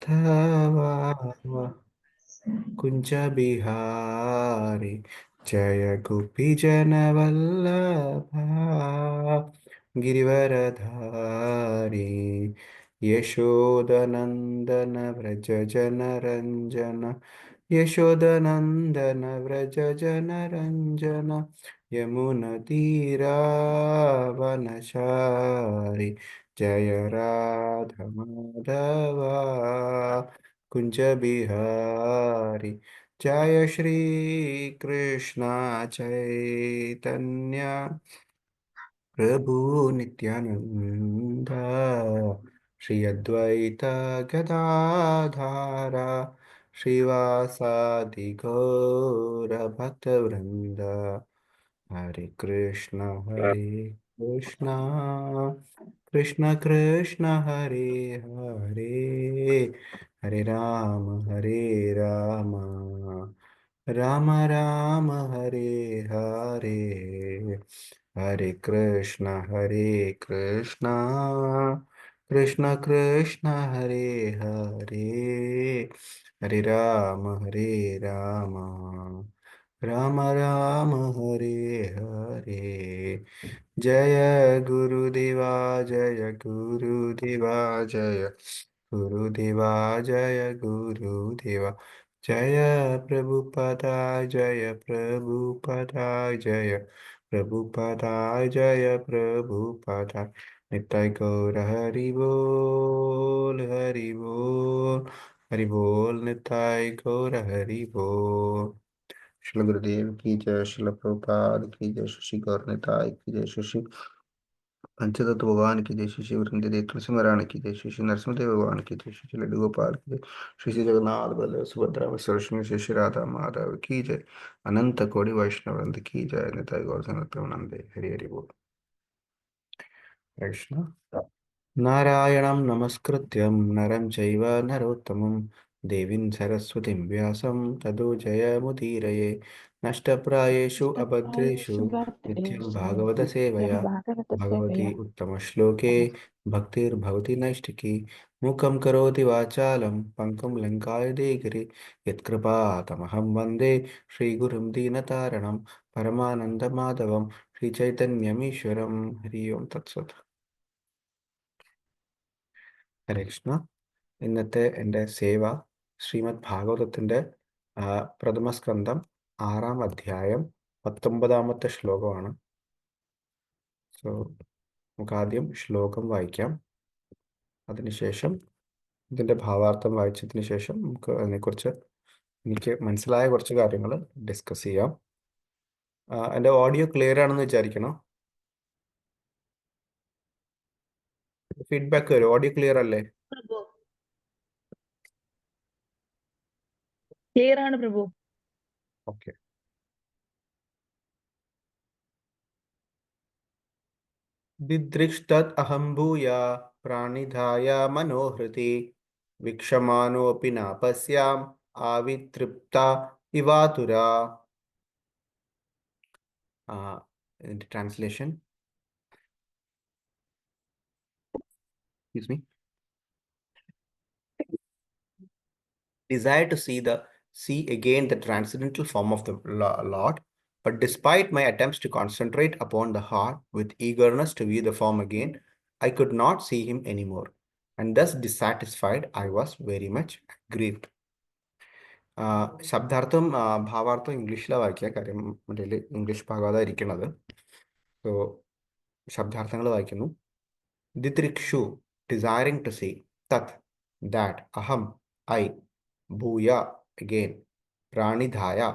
धवा कुंज बिहारी जय गोपी जन वल्लभा गिरिवरधारी यशोदनंदन व्रज जन रंजन यशोदनंदन व्रज जन रंजन यमुनतीरावनचारि जय राधा माधवा कुंज बिहारी जय श्री कृष्ण चैतन्य प्रभु नित्यानंद श्री अद्वैत गदाधारा श्रीवासादि गौर भक्तवृंद हरे कृष्ण कृष्ण कृष्ण हरे हरे हरे राम राम राम हरे हरे हरे कृष्ण कृष्ण कृष्ण हरे हरे हरे राम राम राम हरे हरे जय गुरुदेवा जय गुरुदेवा जय गुरुदेवा जय गुरुदेवा जय प्रभुपदा जय प्रभुपदा जय प्रभुपदा जय प्रभुपदा निताय गौर हरि बोल हरि बोल हरि बोल निताय गौर हरि बोल श्री गुरुदेव की जय श्रील प्रभुपाद की जय श्री गौर निताय की जय श्री पंचतत्व भगवान की जय श्री वृंद देव तुलसी महारानी की जय श्री नरसिंहदेव भगवान की जय श्री लड्डू गोपाल की जय श्री जगन्नाथ बलदेव सुभद्रा सरस्वती श्री श्री राधा माधव की जय अनंत कोटि वैष्णव वृंद की जय निताय गौर सनातन हरि हरि बोल कृष्ण नारायणं नमस्कृत्यं नरं चैव नरोत्तमं देवीं सरस्वतीं व्यासं ततो जयमुदीरये नष्टप्रायेषु अभद्रेषु नित्यं भागवतसेवया भगवती उत्तमश्लोके भक्तिर्भवति नैष्ठिकी मूकं करोति वाचालं पङ्गुं लङ्कायितगिरि यत्कृपातमहं वन्दे श्रीगुरुं दीनतारणं परमानन्दमाधवं श्रीचैतन्यमीश्वरं हरि ओं तत्सत् ഹരേ കൃഷ്ണ ഇന്നത്തെ എൻ്റെ സേവ ശ്രീമദ് ഭാഗവതത്തിൻ്റെ പ്രഥമസ്കന്ധം 6-ാം അധ്യായം 19-ാമത്തെ ശ്ലോകമാണ്. സോ നമുക്ക് ആദ്യം ശ്ലോകം വായിക്കാം. അതിനുശേഷം ഇതിൻ്റെ ഭാവാർത്ഥം വായിച്ചതിന് ശേഷം നമുക്ക് അതിനെക്കുറിച്ച് എനിക്ക് മനസ്സിലായ കുറച്ച് കാര്യങ്ങൾ ഡിസ്കസ് ചെയ്യാം. എൻ്റെ ഓഡിയോ ക്ലിയർ ആണെന്ന് വിചാരിക്കണം. ഫീഡ്ബാക്ക് വരും. ഓഡിയോ ക്ലിയർ അല്ലേ? പ്രഭു ക്ലിയർ ആണ് പ്രഭു. ഓക്കെ. दिदृक्ष्तत् अहं भूया प्राणिधाय मनोहृति वीक्षमाणोऽपि न पश्याम् आवितृप्ता इवातुरा. Translation. Excuse me. Desire to see again the transcendental form of the Lord, but despite my attempts to concentrate upon the heart with eagerness to view the form again, I could not see him anymore, and thus dissatisfied, I was very much grieved. ശബ്ദാർത്ഥം ഭാവാർത്ഥം ഇംഗ്ലീഷിലാണ് വായിക്കുക. കാര്യം മറ്റേ English ഭാഗവതമായിരിക്കണത്. So ശബ്ദാർത്ഥങ്ങൾ വായിക്കുന്നു. ദിദൃക്ഷു desiring to see, tat that, aham I, bhuya again, pranidhaya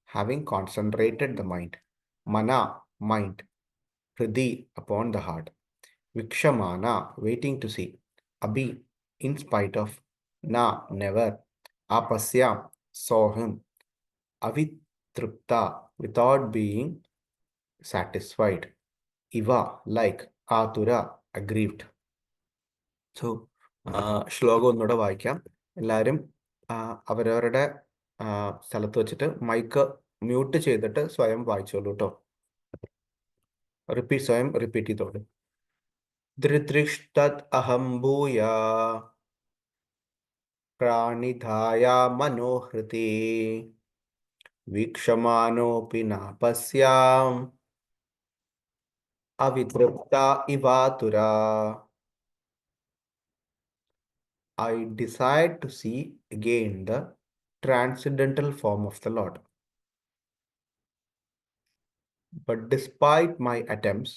having concentrated the mind, mana mind, hridi upon the heart, vikshamana waiting to see, abhi in spite of, na never, apasya saw him, avitrupta without being satisfied, iva like, atura aggrieved. So ശ്ലോകം ഒന്നുകൂടെ വായിക്കാം. എല്ലാവരും അവരവരുടെ സ്ഥലത്ത് വെച്ചിട്ട് mic mute ചെയ്തിട്ട് സ്വയം വായിച്ചോളൂ കേട്ടോ. സ്വയം റിപ്പീറ്റ് ചെയ്തോളൂ. ദൃദൃഷ്ടത് അഹം ഭൂയ प्राणिधाया मनोहृति वीक्षमानोऽपि न पश्याम् अवितृप्ता इवातुरा. I decide to see again the transcendental form of the Lord. But despite my attempts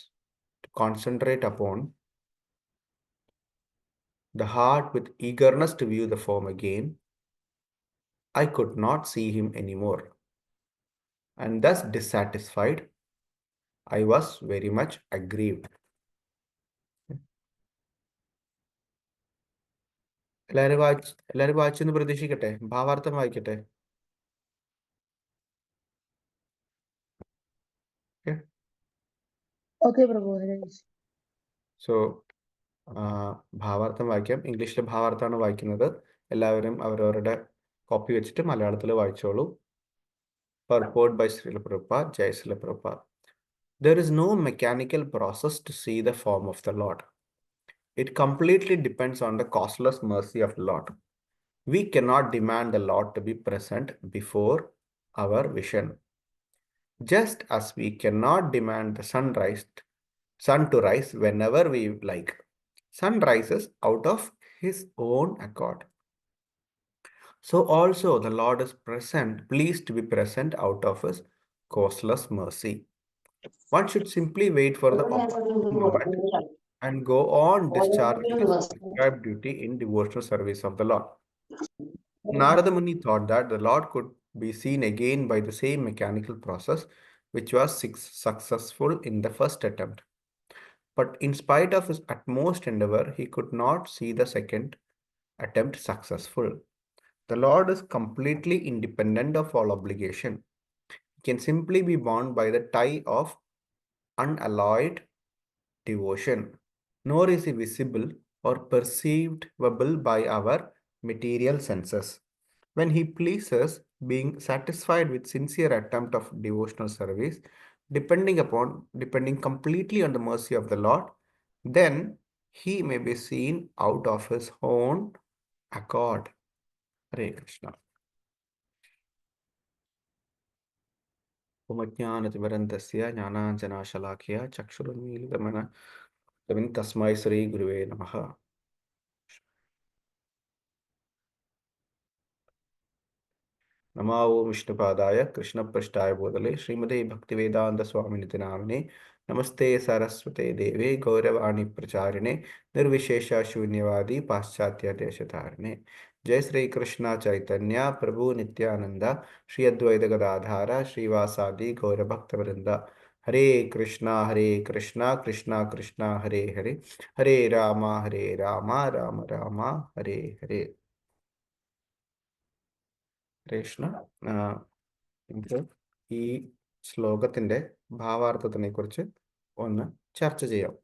to concentrate upon the heart with eagerness to view the form again, I could not see him anymore. And thus dissatisfied, I was very much aggrieved. എല്ലാവരും വായിച്ചെന്ന് പ്രതീക്ഷിക്കട്ടെ. ഭാവാർത്ഥം വായിക്കട്ടെ. Okay, Prabhu. So ഭാവാർത്ഥം വായിക്കാം. ഇംഗ്ലീഷിലെ ഭാവാർത്ഥമാണ് വായിക്കുന്നത്. എല്ലാവരും അവരവരുടെ copy വെച്ചിട്ട് മലയാളത്തിൽ വായിച്ചോളൂ. Purport by Srila Prabhupada, Jai Srila Prabhupada. There is no mechanical process to see the form of the Lord. It completely depends on the causeless mercy of the Lord. We cannot demand the Lord to be present before our vision. Just as we cannot demand the sun to rise whenever we like. Sun rises out of his own accord. So also the Lord is pleased to be present out of his causeless mercy. One should simply wait for the opportune moment and go on discharging his prescribed duty in devotional service of the Lord. Narada Muni thought that the Lord could be seen again by the same mechanical process which was successful in the first attempt. But in spite of his utmost endeavor, he could not see the second attempt successful. The Lord is completely independent of all obligation. He can simply be bound by the tie of unalloyed devotion, nor is he visible or perceivable by our material senses. When he pleases, being satisfied with sincere attempt of devotional service, depending completely on the mercy of the Lord, then he may be seen out of his own accord. Hare Krishna. Umajnanatimirandasya jnananjanashalakhya chakshurunmilitamana tasmai Sri Guruve Namaha. नमो विष्णुपादाय कृष्णपृष्ठाय भूतले श्रीमते भक्तिवेदांत स्वामिनिति नामिने नमस्ते सरस्वते देवे गौरवाणी प्रचारिणे निर्विशेष शून्यवादी पाश्चात्य देशधारिणे. जय श्री कृष्ण चैतन्य प्रभु नित्यानंद श्री अद्वैत गदाधार श्रीवासादि गौरभक्तवृंद. हरे कृष्णा कृष्णा कृष्णा हरे हरे, हरे राम राम राम हरे हरे. കൃഷ്ണ, നമുക്ക് ഈ ശ്ലോകത്തിൻ്റെ ഭാവാർത്ഥത്തിനെ കുറിച്ച് ഒന്ന് ചർച്ച ചെയ്യാം.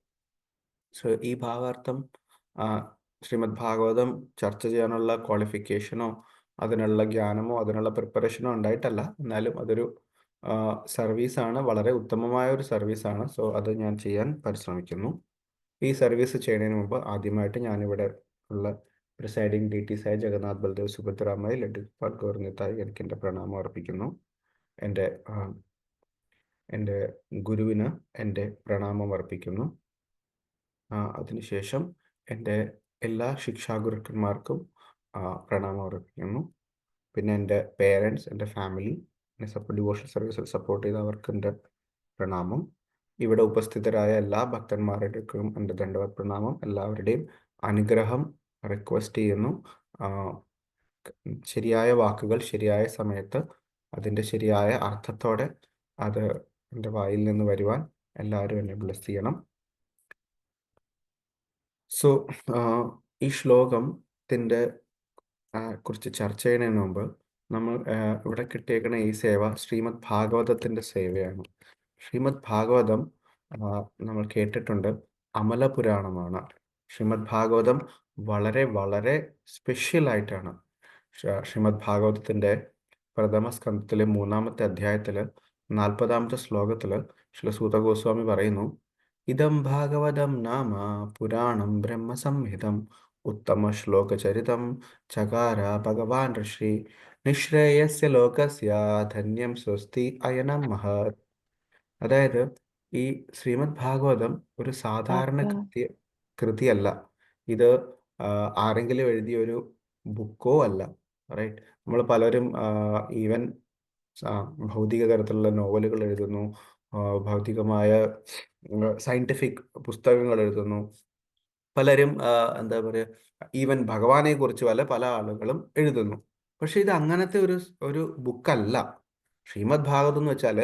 സോ ഈ ഭാവാർത്ഥം ശ്രീമദ് ഭാഗവതം ചർച്ച ചെയ്യാനുള്ള ക്വാളിഫിക്കേഷനോ അതിനുള്ള ജ്ഞാനമോ അതിനുള്ള പ്രിപ്പറേഷനോ ഉണ്ടായിട്ടല്ല. എന്നാലും അതൊരു സർവീസാണ്, വളരെ ഉത്തമമായ ഒരു സർവീസാണ്. സോ അത് ഞാൻ ചെയ്യാൻ പരിശ്രമിക്കുന്നു. ഈ സർവീസ് ചെയ്യുന്നതിന് മുമ്പ് ആദ്യമായിട്ട് ഞാനിവിടെ ഉള്ള പ്രിസൈഡിംഗ് ഡീറ്റീസായ ജഗന്നാഥ് ബൽദേവ് സുഭദ്രാമായി ലഡ്ഡുപാൽ ഗൗർനിത്തായി എനിക്ക് എൻ്റെ പ്രണാമം അർപ്പിക്കുന്നു. എൻ്റെ ഗുരുവിന് എൻ്റെ പ്രണാമം അർപ്പിക്കുന്നു. അതിനുശേഷം എൻ്റെ എല്ലാ ശിക്ഷാഗുരുക്കന്മാർക്കും പ്രണാമം അർപ്പിക്കുന്നു. പിന്നെ എൻ്റെ പേരൻസ്, എൻ്റെ ഫാമിലി, ഡിവോഷണൽ സർവീസിൽ സപ്പോർട്ട് ചെയ്ത അവർക്ക് എൻ്റെ പ്രണാമം. ഇവിടെ ഉപസ്ഥിതരായ എല്ലാ ഭക്തന്മാരുടെയും എൻ്റെ ദണ്ഡവത് പ്രണാമം. എല്ലാവരുടെയും അനുഗ്രഹം റിക്വസ്റ്റ് ചെയ്യുന്നു. ശരിയായ വാക്കുകൾ ശരിയായ സമയത്ത് അതിൻ്റെ ശരിയായ അർത്ഥത്തോടെ അത് എൻ്റെ വായിൽ നിന്ന് വരുവാൻ എല്ലാവരും എന്നെ ബ്ലെസ് ചെയ്യണം. സോ ഈ ശ്ലോകത്തിൻ്റെ കുറിച്ച് ചർച്ച ചെയ്യുന്നതിന് മുമ്പ് നമ്മൾ ഇവിടെ കിട്ടിയേക്കുന്ന ഈ സേവ ശ്രീമദ് ഭാഗവതത്തിൻ്റെ സേവയാണ്. ശ്രീമദ് ഭാഗവതം നമ്മൾ കേട്ടിട്ടുണ്ട്, അമലപുരാണമാണ്. ശ്രീമദ് ഭാഗവതം വളരെ വളരെ സ്പെഷ്യലായിട്ടാണ്. ശ്രീമദ് ഭാഗവതത്തിൻ്റെ പ്രഥമ സ്കന്ധത്തിലെ 3-ാമത്തെ അധ്യായത്തിൽ 40-ാമത്തെ ശ്ലോകത്തിൽ ശ്രീ സൂത ഗോസ്വാമി പറയുന്നു, ഇദം ഭാഗവതം നാമ പുരാണം ബ്രഹ്മസംഹിതം उत्तमश्लोकचरितं चकार भगवान् ऋषि നിശ്രേയസ്യ ലോകസ്യ ധന്യം സ്വസ്തി അയനം മഹത്. അതായത് ഈ ശ്രീമദ് ഭാഗവതം ഒരു സാധാരണ आपका കൃതിയല്ല. ഇത് ആ, ആരെങ്കിലും എഴുതിയ ഒരു ബുക്കോ അല്ല. റൈറ്റ്. നമ്മൾ പലരും ഈവൻ ഭൗതിക തരത്തിലുള്ള നോവലുകൾ എഴുതുന്നു, ആ, ഭൗതികമായ സയന്റിഫിക് പുസ്തകങ്ങൾ എഴുതുന്നു. പലരും എന്താ പറയുക, ഈവൻ ഭഗവാനെ കുറിച്ച് പല പല ആളുകളും എഴുതുന്നു. പക്ഷെ ഇത് അങ്ങനത്തെ ഒരു ഒരു ബുക്കല്ല. ശ്രീമദ് ഭാഗവതം എന്ന് വെച്ചാൽ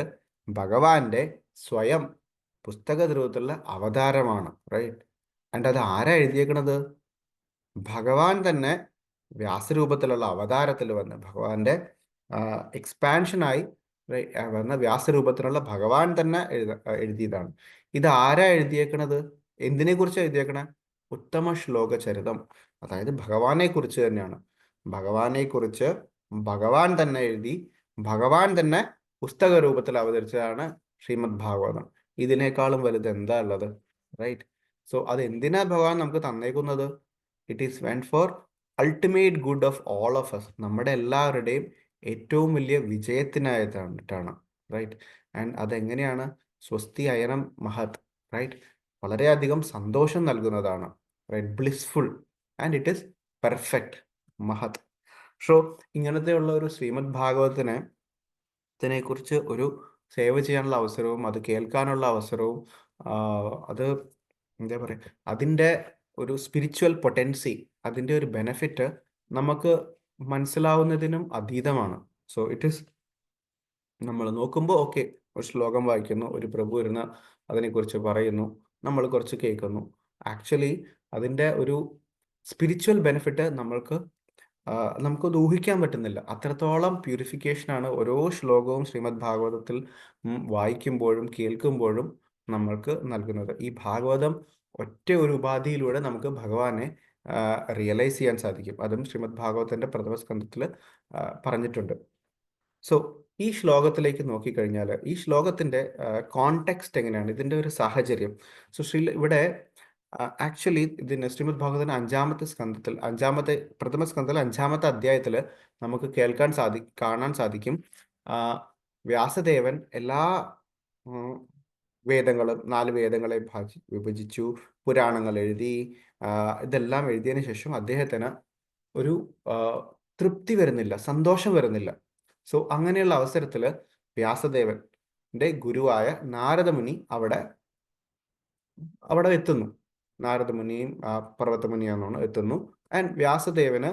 ഭഗവാന്റെ സ്വയം പുസ്തക രൂപത്തിലുള്ള അവതാരമാണ്. റൈറ്റ്. ആൻഡ് അത് ആരാ എഴുതിയേക്കണത്? ഭഗവാൻ തന്നെ വ്യാസരൂപത്തിലുള്ള അവതാരത്തിൽ വന്ന് ഭഗവാന്റെ എക്സ്പാൻഷനായി വന്ന വ്യാസരൂപത്തിലുള്ള ഭഗവാൻ തന്നെ എഴുതിയതാണ്. ഇത് ആരാ എഴുതിയേക്കണത്? എന്തിനെ കുറിച്ച് എഴുതിയേക്കണേ? ഉത്തമ ശ്ലോക ചരിതം. അതായത് ഭഗവാനെ കുറിച്ച് തന്നെയാണ്. ഭഗവാനെ കുറിച്ച് ഭഗവാൻ തന്നെ എഴുതി, ഭഗവാൻ തന്നെ പുസ്തക രൂപത്തിൽ അവതരിച്ചതാണ് ശ്രീമദ് ഭാഗവതം. ഇതിനേക്കാളും വലുത് എന്താ ഉള്ളത്? റൈറ്റ്. സോ അത് എന്തിനാ ഭഗവാൻ നമുക്ക് തന്നേക്കുന്നത്? It is went for ultimate good of all of us. നമ്മുടെ എല്ലാവരുടെയും ഏറ്റവും വലിയ വിജയത്തിനായിട്ടാണ്. റൈറ്റ്. ആൻഡ് അതെങ്ങനെയാണ്? സ്വസ്തി അയനം മഹത്. റൈറ്റ്. വളരെയധികം സന്തോഷം നൽകുന്നതാണ്. Right. Blissful and it is perfect. മഹത്. സോ ഇങ്ങനത്തെയുള്ള ഒരു ശ്രീമദ് ഭാഗവതത്തിനെ കുറിച്ച് ഒരു സേവ് ചെയ്യാനുള്ള അവസരവും അത് കേൾക്കാനുള്ള അവസരവും അത് എന്താ പറയുക, അതിൻ്റെ ഒരു സ്പിരിച്വൽ പൊട്ടൻസി, അതിൻ്റെ ഒരു ബെനഫിറ്റ് നമുക്ക് മനസ്സിലാവുന്നതിനും അതീതമാണ്. സോ ഇറ്റ് ഈസ്, നമ്മൾ നോക്കുമ്പോൾ ഓക്കെ, ഒരു ശ്ലോകം വായിക്കുന്നു, ഒരു പ്രഭു ഇരുന്ന് അതിനെക്കുറിച്ച് പറയുന്നു, നമ്മൾ കുറച്ച് കേൾക്കുന്നു. ആക്ച്വലി അതിൻ്റെ ഒരു സ്പിരിച്വൽ ബെനിഫിറ്റ് നമുക്കത് ഊഹിക്കാൻ പറ്റുന്നില്ല. അത്രത്തോളം പ്യൂരിഫിക്കേഷനാണ് ഓരോ ശ്ലോകവും ശ്രീമദ് ഭാഗവതത്തിൽ വായിക്കുമ്പോഴും കേൾക്കുമ്പോഴും നമ്മൾക്ക് നൽകുന്നത്. ഈ ഭാഗവതം ഒറ്റ ഒരു ഉപാധിയിലൂടെ നമുക്ക് ഭഗവാനെ റിയലൈസ് ചെയ്യാൻ സാധിക്കും. അതും ശ്രീമദ് ഭാഗവതത്തിന്റെ പ്രഥമ സ്കന്ധത്തിൽ പറഞ്ഞിട്ടുണ്ട്. സോ ഈ ശ്ലോകത്തിലേക്ക് നോക്കിക്കഴിഞ്ഞാൽ ഈ ശ്ലോകത്തിന്റെ കോണ്ടെക്സ്റ്റ് എങ്ങനെയാണ്, ഇതിന്റെ ഒരു സാഹചര്യം. സോ ഇവിടെ ആക്ച്വലി ഇതിന് ശ്രീമദ് ഭാഗവതത്തിന് പ്രഥമ സ്കന്ധത്തിൽ 5-ാമത്തെ അധ്യായത്തിൽ നമുക്ക് കാണാൻ സാധിക്കും. വ്യാസദേവൻ എല്ലാ വേദങ്ങളും 4 വേദങ്ങളെ വിഭജിച്ചു, പുരാണങ്ങൾ എഴുതി. ഇതെല്ലാം എഴുതിയതിനു ശേഷം അദ്ദേഹത്തിന് ഒരു തൃപ്തി വരുന്നില്ല, സന്തോഷം വരുന്നില്ല. സോ അങ്ങനെയുള്ള അവസരത്തിൽ വ്യാസദേവന്റെ ഗുരുവായ നാരദമുനി അവിടെ എത്തുന്നു. നാരദമുനിയും പർവ്വതമുനിയാണെന്നാണ് എത്തുന്നു. ആൻഡ് വ്യാസദേവന്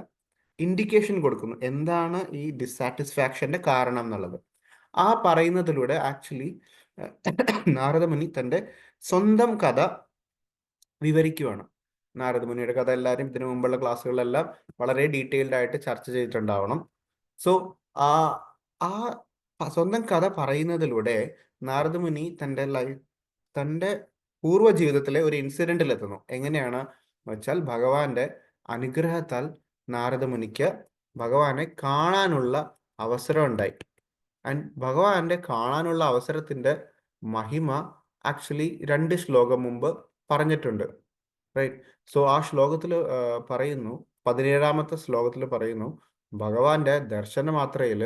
ഇൻഡിക്കേഷൻ കൊടുക്കുന്നു എന്താണ് ഈ ഡിസാറ്റിസ്ഫാക്ഷന്റെ കാരണം എന്നുള്ളത്. ആ പറയുന്നതിലൂടെ ആക്ച്വലി നാരദമുനി തൻ്റെ സ്വന്തം കഥ വിവരിക്കുവാണ്. നാരദമുനിയുടെ കഥ എല്ലാവരും ഇതിനു മുമ്പുള്ള ക്ലാസ്സുകളിലെല്ലാം വളരെ ഡീറ്റെയിൽഡ് ആയിട്ട് ചർച്ച ചെയ്തിട്ടുണ്ടാവണം. സോ ആ ആ സ്വന്തം കഥ പറയുന്നതിലൂടെ നാരദമുനി തൻ്റെ പൂർവ്വ ജീവിതത്തിലെ ഒരു ഇൻസിഡന്റിൽ എത്തുന്നു. എങ്ങനെയാണ് വെച്ചാൽ, ഭഗവാന്റെ അനുഗ്രഹത്താൽ നാരദമുനിക്ക് ഭഗവാനെ കാണാനുള്ള അവസരം ഉണ്ടായി. ആൻഡ് ഭഗവാന്റെ കാണാനുള്ള അവസരത്തിന്റെ മഹിമ ആക്ച്വലി 2 ശ്ലോകം മുമ്പ് പറഞ്ഞിട്ടുണ്ട്. റൈറ്റ്. സോ ആ ശ്ലോകത്തിൽ പറയുന്നു, 17-ാമത്തെ ശ്ലോകത്തിൽ പറയുന്നു, ഭഗവാന്റെ ദർശന മാത്രയിൽ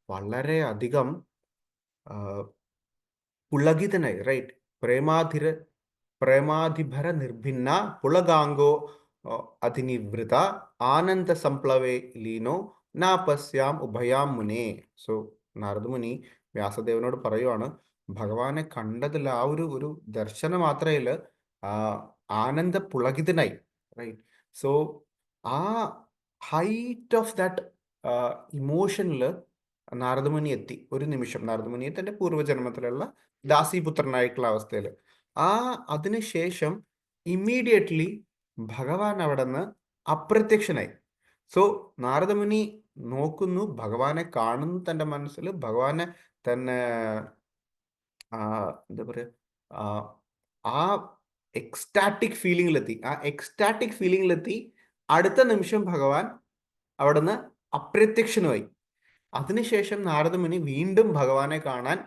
വളരെ അധികം പുളകിതനായി. റൈറ്റ്. പ്രേമാധിഭര നിർഭിന്ന പുളകാംഗോ അധിനിവൃത ആനന്ദ സംപ്ലവേ ലീനോ നാപസ്യാം ഉഭയാം മുനേ. സോ നാരദമുനി വ്യാസദേവനോട് പറയുവാണ്, ഭഗവാനെ കണ്ടതിൽ ആ ഒരു ദർശന മാത്രയിൽ ആനന്ദ പുളകിതനായി. റൈറ്റ്. സോ ആ ഹൈറ്റ് ഓഫ് ദാറ്റ് ഇമോഷനിൽ നാരദമുനി എത്തി. ഒരു നിമിഷം നാരദമുനി തന്റെ പൂർവ്വജന്മത്തിലുള്ള ദാസീപുത്രനായിട്ടുള്ള അവസ്ഥയിൽ അതിനുശേഷം ഇമ്മീഡിയറ്റ്ലി ഭഗവാൻ അവിടെ നിന്ന് അപ്രത്യക്ഷനായി. സോ നാരദമുനി നോക്കുന്നു, ഭഗവാനെ കാണുന്നു, തൻ്റെ മനസ്സിൽ ഭഗവാനെ തന്നെ എന്താ പറയുക, ആ എക്സ്റ്റാറ്റിക് ഫീലിംഗിലെത്തി. അടുത്ത നിമിഷം ഭഗവാൻ അവിടുന്ന് അപ്രത്യക്ഷനുമായി. അതിനുശേഷം നാരദമുനി വീണ്ടും ഭഗവാനെ കാണാൻ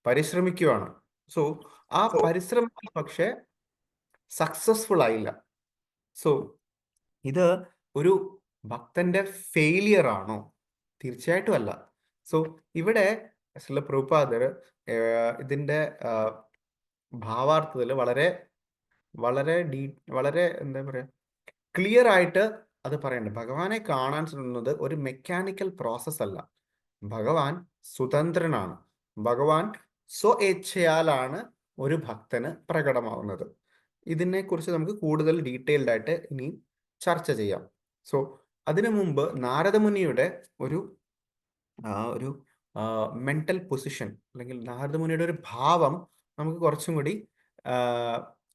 പരിശ്രമിക്കുകയാണ്. സോ ആ പരിശ്രമം പക്ഷെ സക്സസ്ഫുൾ ആയില്ല. സോ ഇത് ഒരു ഭക്തന്റെ ഫെയിലിയർ ആണോ? തീർച്ചയായിട്ടും അല്ല. സോ ഇവിടെ ശ്രീല പ്രഭുപാദർ ഇതിന്റെ ഭാവാർത്ഥത്തിൽ വളരെ വളരെ വളരെ എന്താ പറയാ ക്ലിയർ ആയിട്ട് അത് പറയുന്നുണ്ട്. ഭഗവാനെ കാണാൻ ശ്രമിക്കുന്നത് ഒരു മെക്കാനിക്കൽ പ്രോസസ് അല്ല. ഭഗവാൻ സ്വതന്ത്രനാണ്. ഭഗവാൻ സ്വഇച്ഛയാലാണ് ഒരു ഭക്തന് പ്രകടമാവുന്നത്. ഇതിനെക്കുറിച്ച് നമുക്ക് കൂടുതൽ ഡീറ്റെയിൽഡ് ആയിട്ട് ഇനി ചർച്ച ചെയ്യാം. സോ അതിനു മുമ്പ് നാരദമുനിയുടെ ഒരു ഒരു മെന്റൽ പൊസിഷൻ അല്ലെങ്കിൽ നാരദമുനിയുടെ ഒരു ഭാവം നമുക്ക് കുറച്ചും കൂടി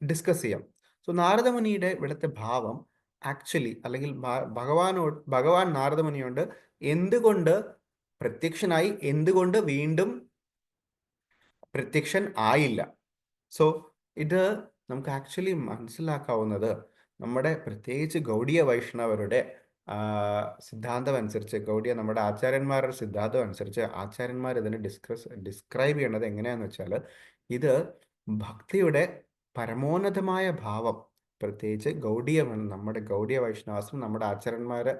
ഡിസ്കസ് ചെയ്യാം. സോ നാരദമുനിയുടെ ഇവിടുത്തെ ഭാവം ആക്ച്വലി അല്ലെങ്കിൽ ഭഗവാൻ നാരദമുനിയോട് എന്തുകൊണ്ട് പ്രത്യക്ഷനായി, എന്തുകൊണ്ട് വീണ്ടും പ്രത്യക്ഷൻ ആയില്ല. സോ ഇത് നമുക്ക് ആക്ച്വലി മനസ്സിലാക്കാവുന്നത് നമ്മുടെ പ്രത്യേകിച്ച് ഗൗഡിയ വൈഷ്ണവരുടെ സിദ്ധാന്തം അനുസരിച്ച്, നമ്മുടെ ആചാര്യന്മാരുടെ സിദ്ധാന്തം അനുസരിച്ച് ആചാര്യന്മാർ ഇതിനെ ഡിസ്ക്രൈബ് ചെയ്യേണ്ടത് എങ്ങനെയാന്ന് വെച്ചാൽ, ഇത് ഭക്തിയുടെ പരമോന്നതമായ ഭാവം, പ്രത്യേകിച്ച് നമ്മുടെ ഗൗഡിയ വൈഷ്ണവാസം നമ്മുടെ ആചാര്യന്മാര്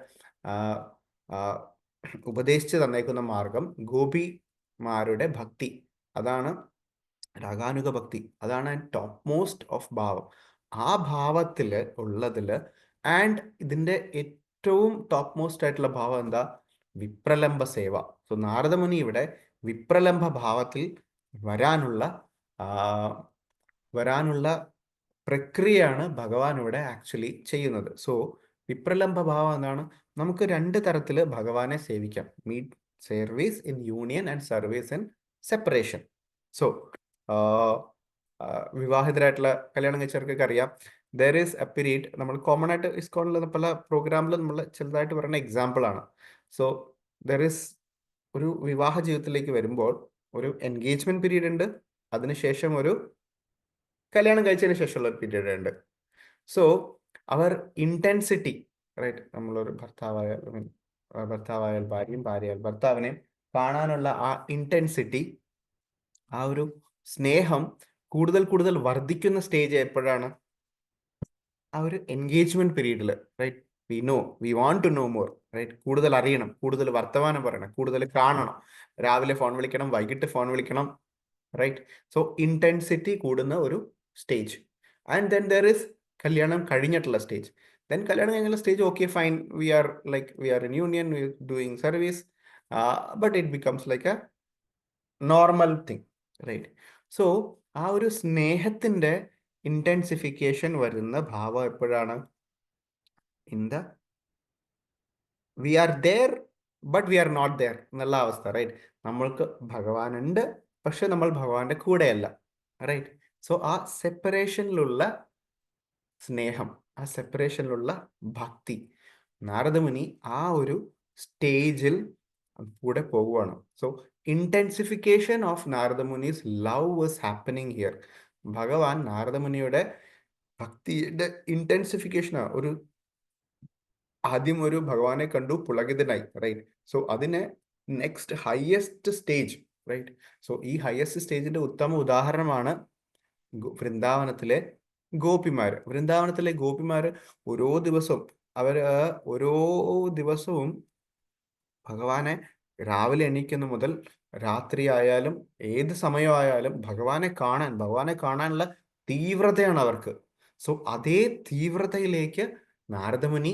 ഉപദേശിച്ചു തന്നേക്കുന്ന മാർഗം ഗോപിമാരുടെ ഭക്തി, അതാണ് രാഗാനുഗ ഭക്തി, അതാണ് ടോപ്പ് മോസ്റ്റ് ഓഫ് ഭാവം. ആ ഭാവത്തിൽ ഉള്ളതില് ആൻഡ് ഇതിന്റെ ഏറ്റവും ടോപ്പ് മോസ്റ്റ് ആയിട്ടുള്ള ഭാവം എന്താ? വിപ്രലംബ സേവ. സോ നാരദമുനി ഇവിടെ വിപ്രലംബ ഭാവത്തിൽ വരാനുള്ള പ്രക്രിയയാണ് ഭഗവാൻ ഇവിടെ ആക്ച്വലി ചെയ്യുന്നത്. സോ വിപ്രലംബ ഭാവം എന്താണ്? നമുക്ക് രണ്ട് തരത്തിൽ ഭഗവാനെ സേവിക്കാം. Service in union and service in separation. So വിവാഹിതരായിട്ടുള്ള കല്യാണം കഴിച്ചവർക്കൊക്കെ അറിയാം, ദർ ഈസ് എ പീരീഡ്, നമ്മൾ കോമൺ ആയിട്ട് ഇസ്കോണിൽ പല പ്രോഗ്രാമിലും നമ്മൾ ചെറുതായിട്ട് പറയുന്ന എക്സാമ്പിൾ ആണ്. സോ ദർ ഈസ് ഒരു വിവാഹ ജീവിതത്തിലേക്ക് വരുമ്പോൾ ഒരു എൻഗേജ്മെന്റ് പീരീഡ് ഉണ്ട്, അതിനുശേഷം ഒരു കല്യാണം കഴിച്ചതിന് ശേഷമുള്ള ഒരു പീരീഡ് ഉണ്ട്. സോ അവർ ഇന്റൻസിറ്റി, റൈറ്റ്, നമ്മളൊരു ഭർത്താവായാൽ ഭാര്യയും ഭാര്യയാൽ ഭർത്താവിനെയും കാണാനുള്ള ആ ഇന്റൻസിറ്റി, ആ ഒരു സ്നേഹം കൂടുതൽ കൂടുതൽ വർദ്ധിക്കുന്ന സ്റ്റേജ് എപ്പോഴാണ്? ആ ഒരു എൻഗേജ്മെന്റ് പീരീഡിൽ, right. We want to know more, right. കൂടുതൽ അറിയണം, കൂടുതൽ വർത്തമാനം പറയണം, കൂടുതൽ കാണണം, രാവിലെ ഫോൺ വിളിക്കണം, വൈകിട്ട് ഫോൺ വിളിക്കണം, റൈറ്റ്. സോ ഇന്റൻസിറ്റി കൂടുന്ന ഒരു stage. And then there is കല്യാണം കഴിഞ്ഞിട്ടുള്ള സ്റ്റേജ്. ദെൻ കല്യാണം കഴിഞ്ഞുള്ള stage, okay fine, we are in union, we are doing service, but it becomes like a normal thing, right. So ആ ഒരു സ്നേഹത്തിന്റെ ഇന്റൻസിഫിക്കേഷൻ വരുന്ന ഭാവം എപ്പോഴാണ്? We are there but we are not there എന്നുള്ള അവസ്ഥ, റൈറ്റ്. നമ്മൾക്ക് ഭഗവാൻ ഉണ്ട്, പക്ഷെ നമ്മൾ ഭഗവാന്റെ കൂടെയല്ല, റൈറ്റ്. സോ ആ സെപ്പറേഷനിലുള്ള സ്നേഹം, ആ സെപ്പറേഷനിലുള്ള ഭക്തി, നാരദമുനി ആ ഒരു സ്റ്റേജിൽ കൂടെ പോകുവാണ്. So intensification of Naradamuni's love was happening here. ഭഗവാൻ നാരദമുനിയുടെ ഭക്തിയുടെ ഇന്റൻസിഫിക്കേഷനാണ്. ആദ്യം ഒരു ഭഗവാനെ കണ്ടു, പുളകിതനായി, റൈറ്റ്. സോ അതിനെ next highest stage, right. So ഈ ഹയസ്റ്റ് സ്റ്റേജിന്റെ ഉത്തമ ഉദാഹരണമാണ് വൃന്ദാവനത്തിലെ ഗോപിമാര്. ഓരോ ദിവസവും ഭഗവാനെ രാവിലെ എണീക്കുന്ന മുതൽ രാത്രി ആയാലും ഏത് സമയമായാലും ഭഗവാനെ കാണാനുള്ള തീവ്രതയാണ് അവർക്ക്. സോ അതേ തീവ്രതയിലേക്ക് നാരദമുനി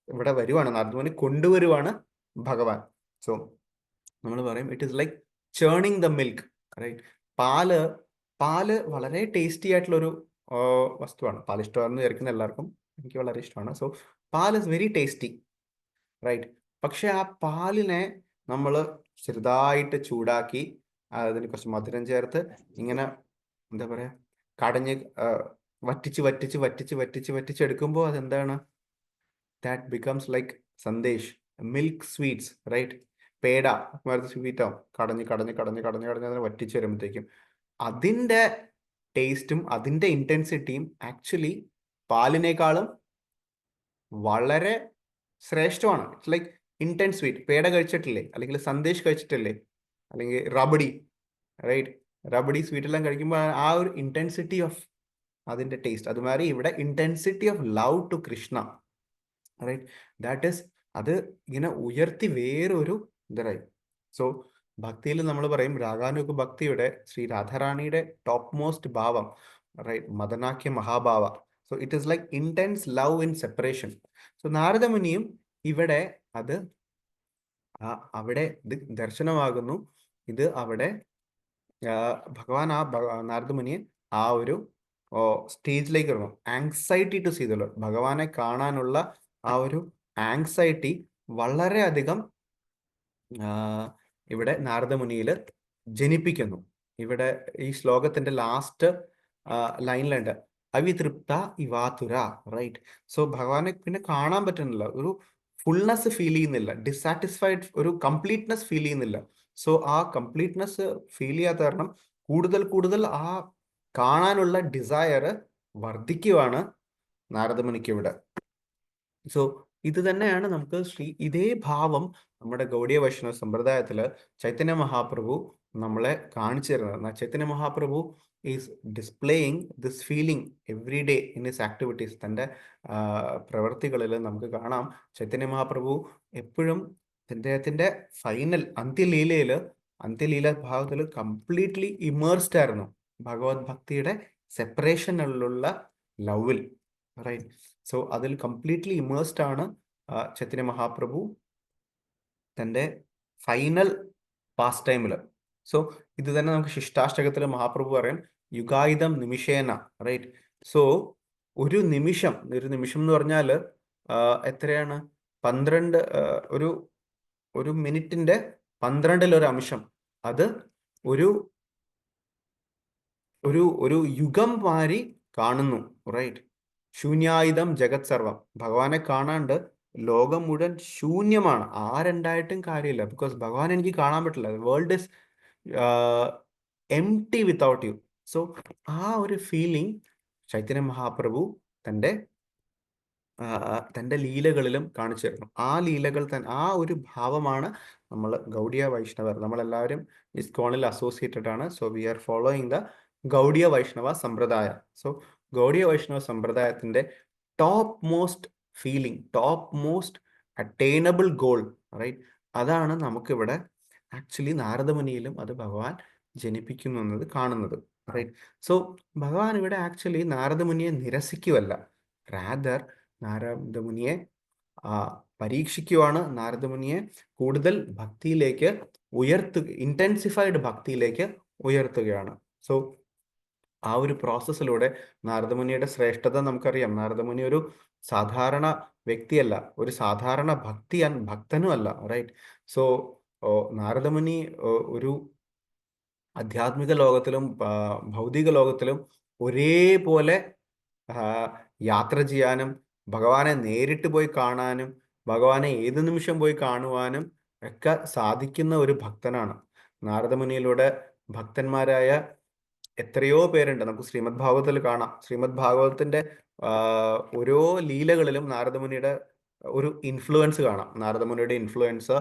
ഇവിടെ വരുവാണ്, നാരദമുനി കൊണ്ടുവരുവാണ് ഭഗവാൻ. സോ നമ്മൾ പറയും it is like churning the milk, right. പാല് വളരെ ടേസ്റ്റി ആയിട്ടുള്ളൊരു വസ്തുവാണ്. പാൽ ഇഷ്ടമാണെന്ന് വിചാരിക്കുന്ന എല്ലാവർക്കും, എനിക്ക് വളരെ ഇഷ്ടമാണ്. സോ പാൽ ഇസ് വെരി ടേസ്റ്റി, റൈറ്റ്. പക്ഷെ ആ പാലിനെ നമ്മൾ ചെറുതായിട്ട് ചൂടാക്കി അതിന് കുറച്ച് മധുരം ചേർത്ത് ഇങ്ങനെ എന്താ പറയാ കടഞ്ഞ് വറ്റിച്ചെടുക്കുമ്പോൾ അതെന്താണ്? That becomes like sandesh, milk sweets, right. Peda sweet ആവും, കടഞ്ഞ് അതിനെ വറ്റിച്ച് വരുമ്പോഴത്തേക്കും അതിൻ്റെ ടേസ്റ്റും അതിൻ്റെ ഇന്റൻസിറ്റിയും ആക്ച്വലി പാലിനേക്കാളും വളരെ ശ്രേഷ്ഠമാണ്. It's like intense sweet. Peda കഴിച്ചിട്ടില്ലേ, അല്ലെങ്കിൽ സന്ദേശ് കഴിച്ചിട്ടില്ലേ, അല്ലെങ്കിൽ റബഡി, റൈറ്റ്. റബഡി സ്വീറ്റ് എല്ലാം കഴിക്കുമ്പോൾ ആ ഒരു ഇന്റൻസിറ്റി ഓഫ് അതിൻ്റെ ടേസ്റ്റ്, അതുമാതിരി ഇവിടെ intensity of love to Krishna, right. That is, അത് ഇങ്ങനെ ഉയർത്തി വേറൊരു ഇതായി. സോ ഭക്തിയിൽ നമ്മൾ പറയും രാഗാനുഗ ഭക്തിയുടെ ശ്രീ രാധാറാണിയുടെ ടോപ്പ് മോസ്റ്റ് ഭാവം, റൈറ്റ്, മദനാഖ്യ മഹാഭാവ. So it is like intense love in separation. So നാരദമുനിയും ഇവിടെ അത് അവിടെ ഇത് ദർശനമാകുന്നു. ഇത് അവിടെ ഭഗവാൻ നാരദമുനിയെ ആ ഒരു സ്റ്റേജിലേക്ക് ഇറങ്ങും. Anxiety to see the lord, ഭഗവാനെ കാണാനുള്ള ആ ഒരു ആങ്സൈറ്റി വളരെയധികം ഇവിടെ നാരദമുനിയിൽ ജനിപ്പിക്കുന്നു. ഇവിടെ ഈ ശ്ലോകത്തിന്റെ ലാസ്റ്റ് ലൈനിലുണ്ട് അവിതൃപ്ത ഇവാതുര, റൈറ്റ്. സോ ഭഗവാനെ പിന്നെ കാണാൻ പറ്റുന്നില്ല, ഒരു ഫുൾനെസ് ഫീൽ ചെയ്യുന്നില്ല, ഡിസാറ്റിസ്ഫൈഡ്, ഒരു കംപ്ലീറ്റ്നെസ് ഫീൽ ചെയ്യുന്നില്ല. സോ ആ കംപ്ലീറ്റ്നെസ് ഫീൽ ചെയ്യാത്ത കാരണം കൂടുതൽ കൂടുതൽ ആ കാണാനുള്ള ഡിസയർ വർദ്ധിക്കുവാണ് നാരദമുനിക്ക് ഇവിടെ. സോ ഇത് തന്നെയാണ് നമുക്ക് ഇതേ ഭാവം നമ്മുടെ ഗൗഡിയ വൈഷ്ണവ സമ്പ്രദായത്തിൽ ചൈതന്യ മഹാപ്രഭു നമ്മളെ കാണിച്ചു തരുന്നത്. Chaitanya Mahaprabhu is displaying this feeling every day in his activities. തൻ്റെ പ്രവൃത്തികളിൽ നമുക്ക് കാണാം ചൈതന്യ മഹാപ്രഭു എപ്പോഴും അദ്ദേഹത്തിൻ്റെ ഫൈനൽ അന്ത്യലീല ഭാഗത്തിൽ കംപ്ലീറ്റ്ലി ഇമേഴ്സ്ഡ് ആയിരുന്നു ഭഗവത് ഭക്തിയുടെ സെപ്പറേഷനിലുള്ള ലവിൽ, റൈറ്റ്. സോ അതിൽ കംപ്ലീറ്റ്ലി ഇമേഴ്സ്ഡ് ആണ് ചൈതന്യ മഹാപ്രഭു തൻ്റെ ഫൈനൽ പാസ് ടൈമിൽ. സോ ഇത് തന്നെ നമുക്ക് ശിഷ്ടാഷ്ടകത്തിൽ മഹാപ്രഭു പറയും യുഗായുധം നിമിഷേന, റൈറ്റ്. സോ ഒരു നിമിഷം എന്ന് പറഞ്ഞാൽ എത്രയാണ്? 12, ഒരു മിനിറ്റിന്റെ 12 അംശം. അത് ഒരു ഒരു ഒരു യുഗം മാറി കാണുന്നു, റൈറ്റ്. ശൂന്യായുധം ജഗത് സർവം, ഭഗവാനെ കാണാണ്ട് ലോകം മുഴുവൻ ശൂന്യമാണ്. ആരുണ്ടായിട്ടും കാര്യമില്ല, ബിക്കോസ് ഭഗവാൻ എനിക്ക് കാണാൻ പറ്റില്ല. World is empty without you. So ആ ഒരു ഫീലിംഗ് ചൈതന്യ മഹാപ്രഭു തൻ്റെ ലീലകളിലും കാണിച്ചു തരുന്നു. ആ ലീലകൾ തന്നെ, ആ ഒരു ഭാവമാണ് നമ്മൾ ഗൗഡിയ വൈഷ്ണവർ, നമ്മളെല്ലാവരും ഇസ്കോണിൽ അസോസിയേറ്റഡ് ആണ്. So we are following the Gaudiya Vaishnava Sampradaya. So Gaudiya Vaishnava സമ്പ്രദായത്തിന്റെ top most feeling, top most attainable goal, right, അതാണ് നമുക്കിവിടെ ആക്ച്വലി നാരദമുനിയിലും അത് ഭഗവാൻ ജനിപ്പിക്കുന്നു എന്നത് കാണുന്നത്, റൈറ്റ്. സോ ഭഗവാൻ ഇവിടെ ആക്ച്വലി നാരദമുനിയെ നിരസിക്കുവല്ല, റാദർ നാരദമുനിയെ പരീക്ഷിക്കുവാണ്, നാരദമുനിയെ കൂടുതൽ ഭക്തിയിലേക്ക് ഇന്റൻസിഫൈഡ് ഭക്തിയിലേക്ക് ഉയർത്തുകയാണ്. സോ ആ ഒരു പ്രോസസ്സിലൂടെ നാരദമുനിയുടെ ശ്രേഷ്ഠത നമുക്കറിയാം. നാരദമുനി ഒരു സാധാരണ വ്യക്തിയല്ല, ഒരു സാധാരണ ഭക്തനും അല്ല, റൈറ്റ്. സോ നാരദമുനി ഒരു ആധ്യാത്മിക ലോകത്തിലും ഭൗതിക ലോകത്തിലും ഒരേപോലെ യാത്ര ചെയ്യാനും ഭഗവാനെ നേരിട്ട് പോയി കാണാനും ഭഗവാനെ ഏത് നിമിഷം പോയി കാണുവാനും ഒക്കെ സാധിക്കുന്ന ഒരു ഭക്തനാണ്. നാരദമുനിയിലൂടെ ഭക്തന്മാരായ എത്രയോ പേരുണ്ട്. നമുക്ക് ശ്രീമദ് ഭാഗവതത്തിൽ കാണാം. ശ്രീമദ് ഭാഗവതത്തിന്റെ ഓരോ ലീലകളിലും നാരദമുനിയുടെ ഒരു ഇൻഫ്ലുവൻസ് കാണാം. നാരദമുനിയുടെ ഇൻഫ്ലുവൻസ്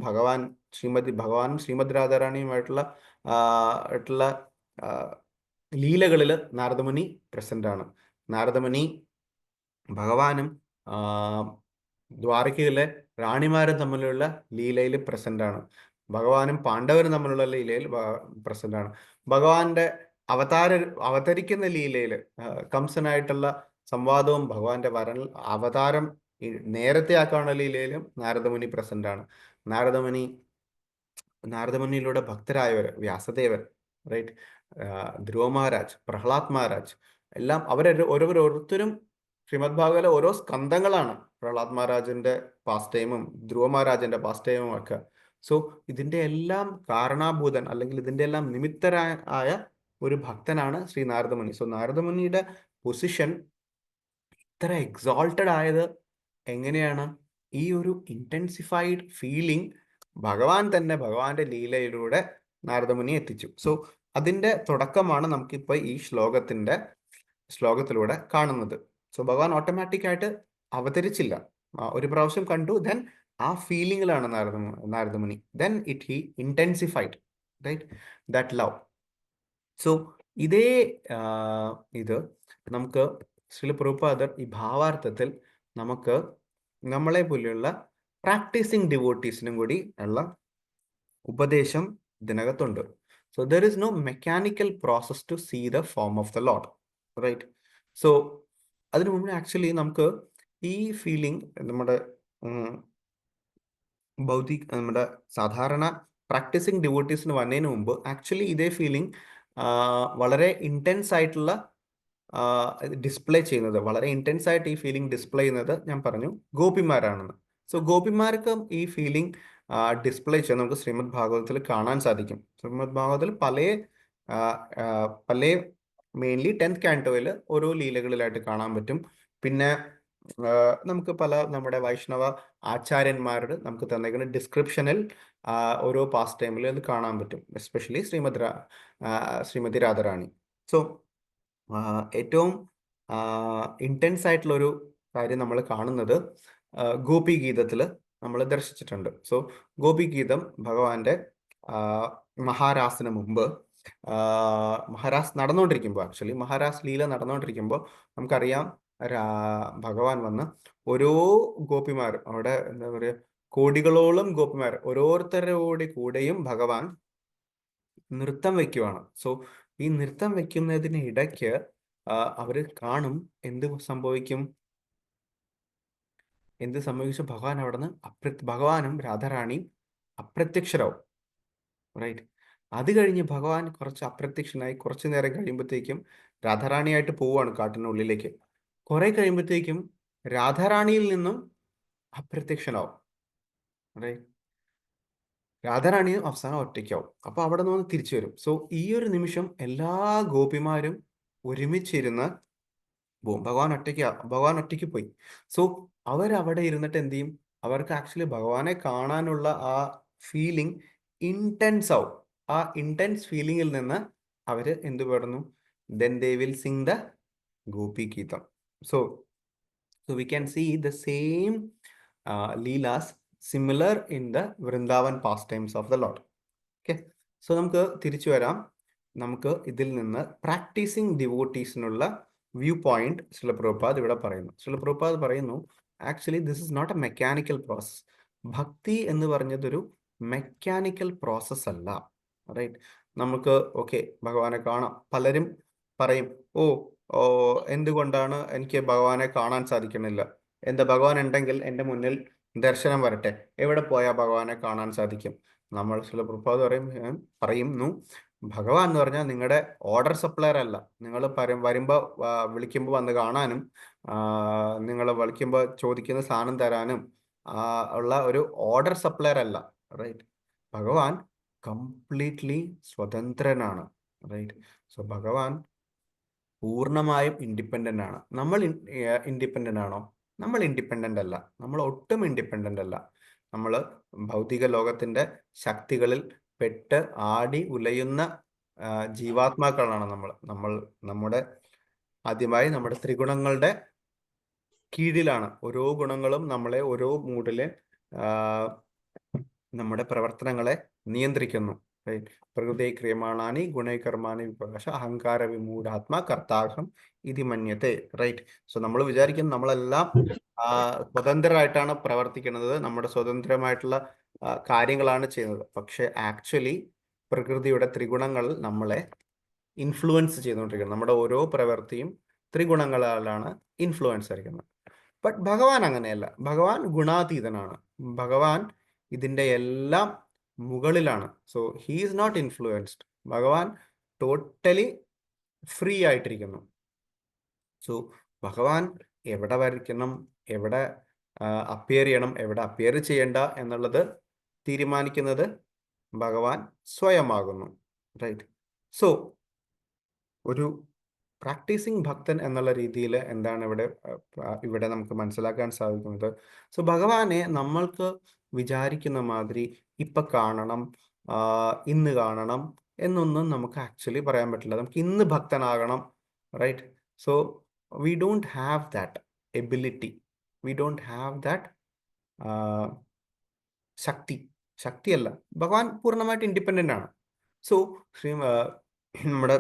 ഭഗവാനും ശ്രീമദ് രാധാറാണിയുമായിട്ടുള്ള ലീലകളിൽ നാരദമുനി പ്രസന്റ് ആണ്. നാരദമുനി ഭഗവാനും ദ്വാരകയിലെ റാണിമാരും തമ്മിലുള്ള ലീലയിൽ പ്രസന്റ് ആണ്. ഭഗവാനും പാണ്ഡവരും തമ്മിലുള്ള ലീലയിൽ പ്രസന്റ് ആണ്. ഭഗവാന്റെ അവതരിക്കുന്ന ലീലയിൽ കംസനായിട്ടുള്ള സംവാദവും ഭഗവാന്റെ അവതാരം നേരത്തെ ആക്കാനുള്ള ലീലയിലും നാരദമുനി പ്രസന്റ് ആണ്. നാരദമുനിയിലൂടെ ഭക്തരായവർ, വ്യാസദേവൻ, റൈറ്റ്, ധ്രുവ മഹാരാജ്, പ്രഹ്ലാദ് മഹാരാജ്, എല്ലാം ഓരോരുത്തരും ശ്രീമദ് ഭാഗവതയിലെ ഓരോ സ്കന്ധങ്ങളാണ്. പ്രഹ്ലാദ് മഹാരാജിന്റെ പാസ് ടൈമും ധ്രുവ മഹാരാജന്റെ പാസ് ടൈമും ഒക്കെ. സോ ഇതിന്റെ എല്ലാം കാരണാഭൂതൻ, അല്ലെങ്കിൽ ഇതിന്റെ എല്ലാം നിമിത്തരായ ഒരു ഭക്തനാണ് ശ്രീ നാരദമുനി. സോ നാരദമുനിയുടെ പൊസിഷൻ ഇത്ര എക്സോൾട്ടഡ് ആയത് എങ്ങനെയാണ്? ഈ ഒരു ഇന്റൻസിഫൈഡ് ഫീലിംഗ് ഭഗവാൻ തന്നെ ഭഗവാന്റെ ലീലയിലൂടെ നാരദമുനി എത്തിച്ചു. സോ അതിന്റെ തുടക്കമാണ് നമുക്കിപ്പോൾ ഈ ശ്ലോകത്തിലൂടെ കാണുന്നത്. സോ ഭഗവാൻ ഓട്ടോമാറ്റിക് ആയിട്ട് അവതരിച്ചില്ല, ഒരു പ്രാവശ്യം കണ്ടു, ദെൻ ആ ഫീലിംഗിലാണ് Naradamuni, then he intensified, right, that love. So ഇത് നമുക്ക് ശ്രീല പ്രഭുപാദർ ഈ ഭാവാർത്ഥത്തിൽ നമുക്ക് നമ്മളെ പോലെയുള്ള പ്രാക്ടീസിങ് ഡിവോട്ടീസിനും കൂടി ഉള്ള ഉപദേശം ഇതിനകത്തുണ്ട്. So there is no mechanical process to see the form of the lord, right? So അതിനു മുമ്പ് ആക്ച്വലി നമുക്ക് ഈ ഫീലിംഗ് നമ്മുടെ നമ്മുടെ സാധാരണ പ്രാക്ടീസിങ് ഡിവോട്ടീസിന് വന്നതിന് മുമ്പ് ആക്ച്വലി ഇതേ ഫീലിംഗ് വളരെ ഇൻറ്റൻസ് ആയിട്ടുള്ള ഡിസ്പ്ലേ ചെയ്യുന്നത്, വളരെ ഇൻറ്റൻസ് ആയിട്ട് ഈ ഫീലിംഗ് ഡിസ്പ്ലേ ചെയ്യുന്നത് ഞാൻ പറഞ്ഞു ഗോപിമാരാണെന്ന്. സോ ഗോപിമാർക്ക് ഈ ഫീലിംഗ് ഡിസ്പ്ലേ ചെയ്യാൻ നമുക്ക് ശ്രീമദ് ഭാഗവതത്തിൽ കാണാൻ സാധിക്കും. ശ്രീമദ് ഭാഗവതത്തിൽ പല മെയിൻലി 10th കാൻറ്റോയിൽ ഓരോ ലീലകളിലായിട്ട് കാണാൻ പറ്റും. പിന്നെ നമുക്ക് പല നമ്മുടെ വൈഷ്ണവ ആചാര്യന്മാരുടെ നമുക്ക് തന്നേക്കുന്ന ഡിസ്ക്രിപ്ഷനിൽ ഓരോ പാസ് ടൈമിൽ അത് കാണാൻ പറ്റും, എസ്പെഷ്യലി ശ്രീമതി രാധാറാണി. സോ ഏറ്റവും ഇൻറ്റൻസ് ആയിട്ടുള്ള ഒരു കാര്യം നമ്മൾ കാണുന്നത് ഗോപി ഗീതത്തിൽ നമ്മൾ ദർശിച്ചിട്ടുണ്ട്. സോ ഗോപി ഗീതം ഭഗവാന്റെ മഹാരാസിന് മുമ്പ് മഹാരാസ് നടന്നുകൊണ്ടിരിക്കുമ്പോൾ, ആക്ച്വലി മഹാരാസ് ലീല നടന്നുകൊണ്ടിരിക്കുമ്പോൾ നമുക്കറിയാം ഭഗവാൻ വന്ന് ഓരോ ഗോപിമാർ, അവിടെ എന്താ പറയുക, കോടികളോളം ഗോപിമാർ ഓരോരുത്തരുടെ കൂടെയും ഭഗവാൻ നൃത്തം വെക്കുവാണ്. സോ ഈ നൃത്തം വെക്കുന്നതിന് ഇടയ്ക്ക് അവര് കാണും എന്ത് സംഭവിക്കും. ഭഗവാൻ അവിടുന്ന് ഭഗവാനും രാധാറാണിയും അപ്രത്യക്ഷരാവും, റൈറ്റ്? അത് കഴിഞ്ഞ് ഭഗവാൻ കുറച്ച് അപ്രത്യക്ഷനായി കുറച്ചു നേരം കഴിയുമ്പോഴത്തേക്കും രാധാറാണിയായിട്ട് പോവുകയാണ് കാട്ടിനുള്ളിലേക്ക്. കുറെ കഴിയുമ്പോഴത്തേക്കും രാധാറാണിയിൽ നിന്നും അപ്രത്യക്ഷനാവും, റൈറ്റ്? രാധാറാണിയും അവസാനം ഒറ്റയ്ക്കാവും. അപ്പൊ അവിടെ നിന്ന് തിരിച്ചു വരും. സോ ഈ ഒരു നിമിഷം എല്ലാ ഗോപിമാരും ഒരുമിച്ചിരുന്ന് പോവും. ഭഗവാൻ ഒറ്റയ്ക്ക് പോയി. സോ അവരവിടെ ഇരുന്നിട്ട് എന്ത് ചെയ്യും? അവർക്ക് ആക്ച്വലി ഭഗവാനെ കാണാനുള്ള ആ ഫീലിംഗ് ഇൻറ്റൻസ് ആവും. ആ ഇൻറ്റൻസ് ഫീലിംഗിൽ നിന്ന് അവര് എന്ത് പാടുന്നു? Then they will sing the Gopi Geetam. So we can see the same leelas similar in the Vrindavan pastimes of the Lord. Okay, so നമുക്ക് തിരിച്ചു വരാം. നമുക്ക് ഇതിൽ നിന്ന് പ്രാക്ടീസിങ് ഡിവോട്ടീസിനുള്ള വ്യൂ പോയിന്റ് ശ്രീല പ്രഭുപാദ് ഇവിടെ പറയുന്നു. ശ്രീല പ്രഭുപാദ് പറയുന്നു, actually this is not a mechanical process. ഭക്തി എന്ന് പറഞ്ഞതൊരു മെക്കാനിക്കൽ പ്രോസസ് അല്ല, റൈറ്റ്? നമുക്ക് ഭഗവാനെ കാണാം. പലരും പറയും, ഓ ഓ എന്തുകൊണ്ടാണ് എനിക്ക് ഭഗവാനെ കാണാൻ സാധിക്കണില്ല? എന്താ, ഭഗവാൻ ഉണ്ടെങ്കിൽ എൻ്റെ മുന്നിൽ ദർശനം വരട്ടെ, എവിടെ പോയാൽ ഭഗവാനെ കാണാൻ സാധിക്കും? നമ്മൾ ചില പ്രഭുപാദ് പറയുന്നു, ഭഗവാൻ എന്ന് പറഞ്ഞാൽ നിങ്ങളുടെ ഓർഡർ സപ്ലയർ അല്ല. നിങ്ങൾ വരുമ്പോൾ വിളിക്കുമ്പോൾ വന്ന് കാണാനും നിങ്ങൾ വിളിക്കുമ്പോൾ ചോദിക്കുന്ന സാധനം തരാനും ഉള്ള ഒരു ഓർഡർ സപ്ലയർ അല്ല, റൈറ്റ്? ഭഗവാൻ കംപ്ലീറ്റ്ലി സ്വതന്ത്രനാണ്, റൈറ്റ്? സോ ഭഗവാൻ പൂർണ്ണമായും ഇൻഡിപെൻഡൻ്റ് ആണ്. നമ്മൾ ഇൻഡിപെൻഡൻ്റ് ആണോ? നമ്മൾ ഇൻഡിപെൻഡൻ്റ് അല്ല. നമ്മൾ ഒട്ടും ഇൻഡിപെൻഡൻ്റ് അല്ല. നമ്മൾ ഭൗതിക ലോകത്തിൻ്റെ ശക്തികളിൽ പെട്ട് ആടി ഉലയുന്ന ജീവാത്മാക്കളാണ് നമ്മുടെ ആദ്യമായി നമ്മുടെ ത്രിഗുണങ്ങളുടെ കീഴിലാണ്. ഓരോ ഗുണങ്ങളും നമ്മളെ ഓരോ മൂഡിലെ നമ്മുടെ പ്രവർത്തനങ്ങളെ നിയന്ത്രിക്കുന്നു, റൈറ്റ്? പ്രകൃതി ക്രിയമാണാനി ഗുണൈകർമാണി വിപ്രകാശ അഹങ്കാര വിമൂഢാത്മാ കർത്താഹം ഇതി മന്യത്തെ, റൈറ്റ്? സോ നമ്മൾ വിചാരിക്കും നമ്മളെല്ലാം സ്വതന്ത്രരായിട്ടാണ് പ്രവർത്തിക്കുന്നത്, നമ്മുടെ സ്വതന്ത്രമായിട്ടുള്ള കാര്യങ്ങളാണ് ചെയ്യുന്നത്. പക്ഷെ ആക്ച്വലി പ്രകൃതിയുടെ ത്രിഗുണങ്ങൾ നമ്മളെ ഇൻഫ്ലുവൻസ് ചെയ്തുകൊണ്ടിരിക്കുന്നത്. നമ്മുടെ ഓരോ പ്രവൃത്തിയും ത്രിഗുണങ്ങളാലാണ് ഇൻഫ്ലുവൻസ് ആയിരിക്കുന്നത്. ബട്ട് ഭഗവാൻ അങ്ങനെയല്ല. ഭഗവാൻ ഗുണാതീതനാണ്. ഭഗവാൻ ഇതിൻ്റെ എല്ലാം മുകളിലാണ്. So he is not influenced. ഭഗവാൻ ടോട്ടലി ഫ്രീ ആയിട്ടിരിക്കുന്നു. സോ ഭഗവാൻ എവിടെ വരയ്ക്കണം, എവിടെ അപ്പിയർ ചെയ്യണം, എവിടെ അപ്പിയർ ചെയ്യേണ്ട എന്നുള്ളത് തീരുമാനിക്കുന്നത് ഭഗവാൻ സ്വയമാകുന്നു, റൈറ്റ്? സോ ഒരു പ്രാക്ടീസിങ് ഭക്തൻ എന്നുള്ള രീതിയിൽ എന്താണ് ഇവിടെ നമുക്ക് മനസ്സിലാക്കാൻ സാധിക്കുന്നത്? സോ ഭഗവാനെ നമ്മൾക്ക് വിചാരിക്കുന്ന മാതിരി ഇപ്പം കാണണം, ഇന്ന് കാണണം എന്നൊന്നും നമുക്ക് ആക്ച്വലി പറയാൻ പറ്റില്ല. നമുക്ക് ഇന്ന് ഭക്തനാകണം, right? So we don't have that ability, we don't have that ശക്തിയല്ല. ഭഗവാൻ പൂർണ്ണമായിട്ട് ഇൻഡിപെൻഡൻ്റ് ആണ്. സോ നമ്മുടെ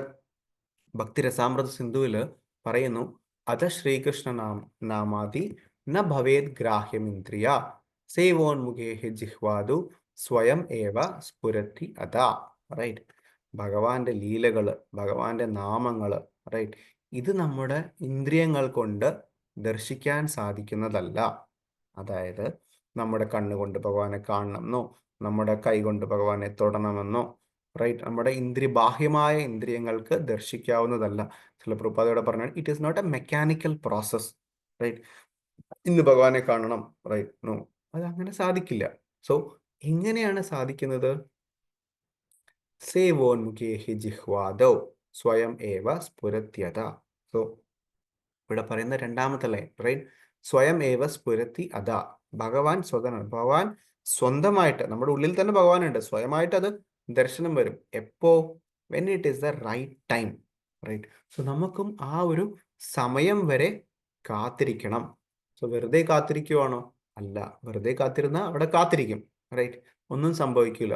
ഭക്തി രസാമൃത സിന്ധുവിൽ പറയുന്നു, അത ശ്രീകൃഷ്ണ നാമാതി ന ഭവേത് ഗ്രാഹ്യം ഇന്ദ്രിയ സേവോന്മുഖേഹി ജിഹ്വാദു സ്വയം ഏവ സ്ഫുരത്തി അതാ. റൈറ്റ്. ഭഗവാന്റെ ലീലകള്, ഭഗവാന്റെ നാമങ്ങള്, റൈറ്റ്, ഇത് നമ്മുടെ ഇന്ദ്രിയങ്ങൾ കൊണ്ട് ദർശിക്കാൻ സാധിക്കുന്നതല്ല. അതായത് നമ്മുടെ കണ്ണുകൊണ്ട് ഭഗവാനെ കാണണമെന്നോ നമ്മുടെ കൈ കൊണ്ട് ഭഗവാനെ തൊടണമെന്നോ, റൈറ്റ്, നമ്മുടെ ബാഹ്യമായ ഇന്ദ്രിയങ്ങൾക്ക് ദർശിക്കാവുന്നതല്ല. ചില പ്രഭുപാദയോടെ പറഞ്ഞാൽ it is not a mechanical process. Right. ഇന്ന് ഭഗവാനെ കാണണം, റൈറ്റ്, നോ, അത് അങ്ങനെ സാധിക്കില്ല. സോ എങ്ങനെയാണ് സാധിക്കുന്നത്? സേവോന്മുഖേഹി ജിഹ്വാദൗ സ്വയം ഏവ സ്ഫുരത്യത. സോ ഇവിടെ പറയുന്ന രണ്ടാമത്തെ ലൈൻ, റൈറ്റ്, സ്വയം ഏവ സ്ഫുരത്തി അത. ഭഗവാൻ സ്വതനാണ്. ഭഗവാൻ സ്വന്തമായിട്ട് നമ്മുടെ ഉള്ളിൽ തന്നെ ഭഗവാനുണ്ട്. സ്വയമായിട്ട് അത് ദർശനം വരും. എപ്പോ? When it is the right time. Right. So നമുക്കും ആ ഒരു സമയം വരെ കാത്തിരിക്കണം. സോ വെറുതെ കാത്തിരിക്കുവാണോ? അല്ല. വെറുതെ കാത്തിരുന്ന അവിടെ കാത്തിരിക്കും, റൈറ്റ്, ഒന്നും സംഭവിക്കില്ല.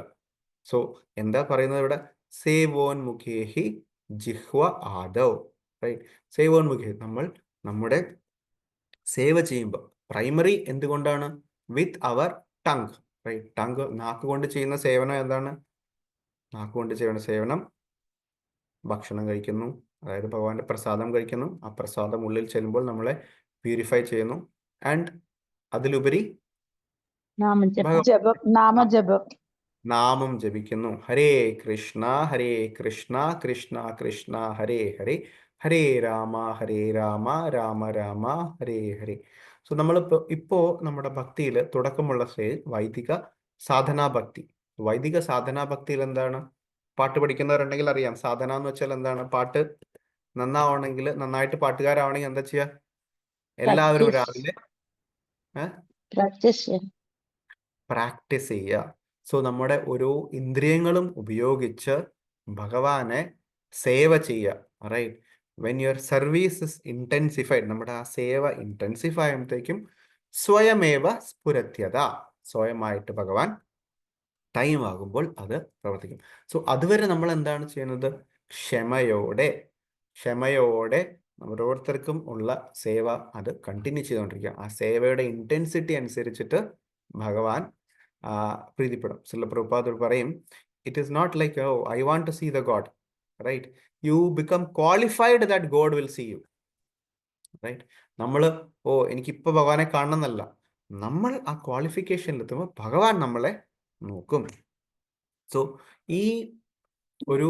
സോ എന്താ പറയുന്നത് ഇവിടെ? സേവോന്മുഖേഹി ജിഹ്വ ആദൗ. റൈറ്റ്. സേവോന്മുഖേഹി, നമ്മൾ നമ്മുടെ സേവ ചെയ്യുമ്പോൾ പ്രൈമറി എന്തുകൊണ്ടാണ്? വിത്ത് അവർ ടങ്. റൈറ്റ്. ടങ്, നാക്ക് കൊണ്ട് ചെയ്യുന്ന സേവനം എന്താണ്? നാക്ക് കൊണ്ട് ചെയ്യുന്ന സേവനം ഭക്ഷണം കഴിക്കുന്നു, അതായത് ഭഗവാന്റെ പ്രസാദം കഴിക്കുന്നു. ആ പ്രസാദം ഉള്ളിൽ ചെല്ലുമ്പോൾ നമ്മളെ പ്യൂരിഫൈ ചെയ്യുന്നു. ആൻഡ് അതിലുപരി ജപം, നാമജപം. നാമം ജപിക്കുന്നു. ഹരേ കൃഷ്ണ കൃഷ്ണ കൃഷ്ണ ഹരേ ഹരേ, ഹരേ രാമ രാമ രാമ ഹരേ ഹരേ. സോ ഇപ്പോ നമ്മുടെ ഭക്തിയിൽ തുടക്കമുള്ള സ്റ്റേജ് വൈദിക സാധനാ ഭക്തി. വൈദിക സാധനാ ഭക്തിയിൽ എന്താണ്? പാട്ട് പഠിക്കുന്നവരുണ്ടെങ്കിൽ അറിയാം. സാധന എന്ന് വെച്ചാൽ എന്താണ്? പാട്ട് നന്നാവണമെങ്കിൽ, നന്നായിട്ട് പാട്ടുകാരാവണമെങ്കിൽ എന്താ ചെയ്യുക? എല്ലാവരും രാവിലെ പ്രാക്ടീസ് ചെയ്യുക. സോ നമ്മുടെ ഓരോ ഇന്ദ്രിയങ്ങളും ഉപയോഗിച്ച് ഭഗവാനെ സേവ ചെയ്യുക. Right. When your service is intensified, നമ്മുടെ ആ സേവ ഇന്റൻസിഫൈ ആകുമ്പോഴത്തേക്കും സ്വയമേവ സ്ഫുരത്യത, സ്വയമായിട്ട് ഭഗവാൻ ടൈം ആകുമ്പോൾ അത് പ്രവർത്തിക്കും. സോ അതുവരെ നമ്മൾ എന്താണ് ചെയ്യുന്നത്? ക്ഷമയോടെ ഓരോരുത്തർക്കും ഉള്ള സേവ അത് കണ്ടിന്യൂ ചെയ്തുകൊണ്ടിരിക്കുക. ആ സേവയുടെ ഇന്റൻസിറ്റി അനുസരിച്ചിട്ട് ഭഗവാൻ പ്രീതിപ്പെടും. ശ്രീല പ്രഭുപാദർ പറയും, it is not like oh I want to see the God, right, you become qualified that God will see you. Right. നമ്മൾ എനിക്കിപ്പോ ഭഗവാനെ കാണണം എന്നല്ല, നമ്മൾ ആ ക്വാളിഫിക്കേഷനിൽ എത്തുമ്പോൾ ഭഗവാൻ നമ്മളെ നോക്കും. സോ ഈ ഒരു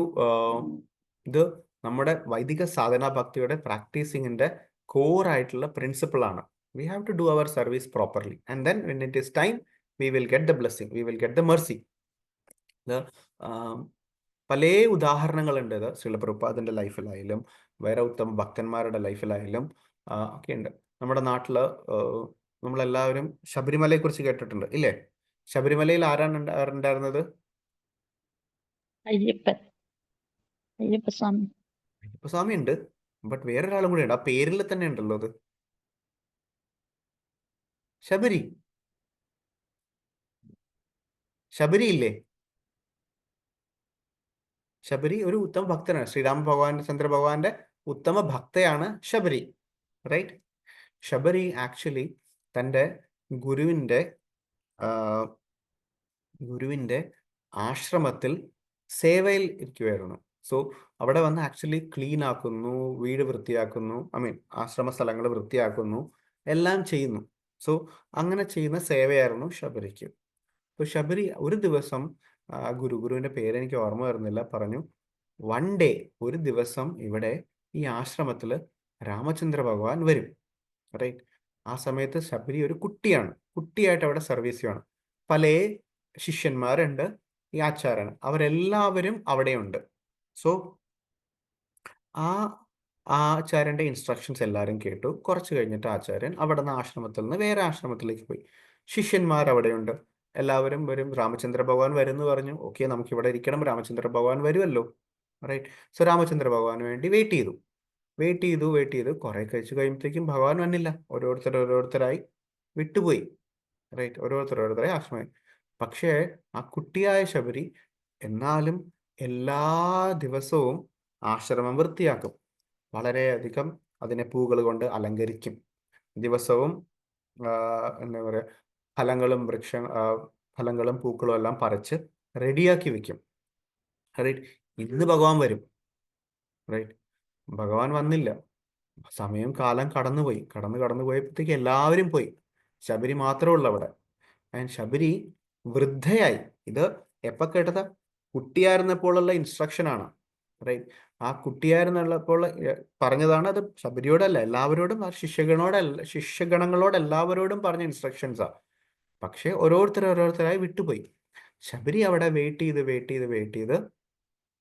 ഇത് നമ്മുടെ വൈദിക സാധനാ ഭക്തിയുടെ പ്രാക്ടീസിങ്ങിന്റെ കോർ ആയിട്ടുള്ള പ്രിൻസിപ്പിൾ ആണ്. We have to do our service properly and then when it is time we will get the blessing, we will get the mercy. പല ഉദാഹരണങ്ങളുണ്ട്. ഇത് ശ്രീല പ്രഭുപാദിന്റെ ലൈഫിലായാലും വേറെ ഉത്തമ ഭക്തന്മാരുടെ ലൈഫിലായാലും ഒക്കെ ഉണ്ട്. നമ്മുടെ നാട്ടില് നമ്മളെല്ലാവരും ശബരിമലയെ കുറിച്ച് കേട്ടിട്ടുണ്ട് ഇല്ലേ? ശബരിമലയിൽ ആരാണ് ഉണ്ടായിരുന്നത്? അയ്യപ്പസ്വാമി ഉണ്ട്. ബട്ട് വേറൊരാളും കൂടി ഉണ്ട്. ആ പേരിൽ തന്നെ ഉണ്ടല്ലോ അത്, ശബരി ഇല്ലേ? ശബരി ഒരു ഉത്തമ ഭക്തനാണ്. ശ്രീരാമ ഭഗവാന്റെ, ചന്ദ്ര ഭഗവാന്റെ ഉത്തമ ഭക്തയാണ് ശബരി. റൈറ്റ്. ശബരി ആക്ച്വലി തൻ്റെ ഗുരുവിൻ്റെ ആശ്രമത്തിൽ സേവയിൽ ഇരിക്കുമായിരുന്നു. സോ അവിടെ വന്ന് ആക്ച്വലി ക്ലീൻ ആക്കുന്നു, വീട് വൃത്തിയാക്കുന്നു, ആശ്രമ സ്ഥലങ്ങൾ വൃത്തിയാക്കുന്നു, എല്ലാം ചെയ്യുന്നു. സോ അങ്ങനെ ചെയ്യുന്ന സേവയായിരുന്നു ശബരിക്ക്. അപ്പോൾ ശബരി ഒരു ദിവസം ഗുരുവിൻ്റെ പേരെനിക്ക് ഓർമ്മ വരുന്നില്ല, പറഞ്ഞു, വൺ ഡേ, ഒരു ദിവസം ഇവിടെ ഈ ആശ്രമത്തിൽ രാമചന്ദ്ര ഭഗവാൻ വരും. റൈറ്റ്. ആ സമയത്ത് ശബരി ഒരു കുട്ടിയായിട്ട് അവിടെ സർവീസ് ചെയ്യണം. പല ശിഷ്യന്മാരുണ്ട്, ഈ ആചാര്യന്, അവരെല്ലാവരും അവിടെയുണ്ട്. സോ ആ ആചാര്യന്റെ ഇൻസ്ട്രക്ഷൻസ് എല്ലാവരും കേട്ടു. കുറച്ച് കഴിഞ്ഞിട്ട് ആചാര്യൻ അവിടെ നിന്ന് ആശ്രമത്തിൽ നിന്ന് വേറെ ആശ്രമത്തിലേക്ക് പോയി. ശിഷ്യന്മാർ അവിടെയുണ്ട്, എല്ലാവരും വരും. രാമചന്ദ്ര ഭഗവാൻ വരും എന്ന് പറഞ്ഞു. ഓക്കെ, നമുക്ക് ഇവിടെ ഇരിക്കണം, രാമചന്ദ്ര ഭഗവാൻ വരുമല്ലോ. റൈറ്റ്. സോ രാമചന്ദ്ര ഭഗവാന് വേണ്ടി വെയിറ്റ് ചെയ്തു. കുറെ കഴിച്ചു കഴിയുമ്പോഴത്തേക്കും ഭഗവാൻ വന്നില്ല. ഓരോരുത്തരായി വിട്ടുപോയി. റൈറ്റ്. ഓരോരുത്തരായി ആശ്രമം. പക്ഷേ ആ കുട്ടിയായ ശബരി എന്നാലും എല്ലാ ദിവസവും ആശ്രമം വൃത്തിയാക്കും. വളരെയധികം അതിനെ പൂകൾ കൊണ്ട് അലങ്കരിക്കും. ദിവസവും എന്താ പറയുക, ഫലങ്ങളും ഫലങ്ങളും പൂക്കളും എല്ലാം പറിച്ച് റെഡിയാക്കി വെക്കും. റൈറ്റ്. ഇന്ന് ഭഗവാൻ വരും. റൈറ്റ്. ഭഗവാൻ വന്നില്ല. സമയം കാലം കടന്നുപോയി. കടന്നു പോയപ്പോഴത്തേക്ക് എല്ലാവരും പോയി. ശബരി മാത്രമേ ഉള്ളൂ അവിടെ. ആൻഡ് ശബരി വൃദ്ധയായി. ഇത് എപ്പോൾ കേട്ടത്? കുട്ടിയായിരുന്നപ്പോഴുള്ള ഇൻസ്ട്രക്ഷൻ ആണ്. റൈറ്റ്. ആ കുട്ടിയായിരുന്നപ്പോൾ പറഞ്ഞതാണ്. അത് ശബരിയോടല്ല, എല്ലാവരോടും, ആ ശിഷ്യഗണങ്ങളോട് എല്ലാവരോടും പറഞ്ഞ ഇൻസ്ട്രക്ഷൻസാ. പക്ഷെ ഓരോരുത്തരായി വിട്ടുപോയി. ശബരി അവിടെ വെയിറ്റ് ചെയ്ത്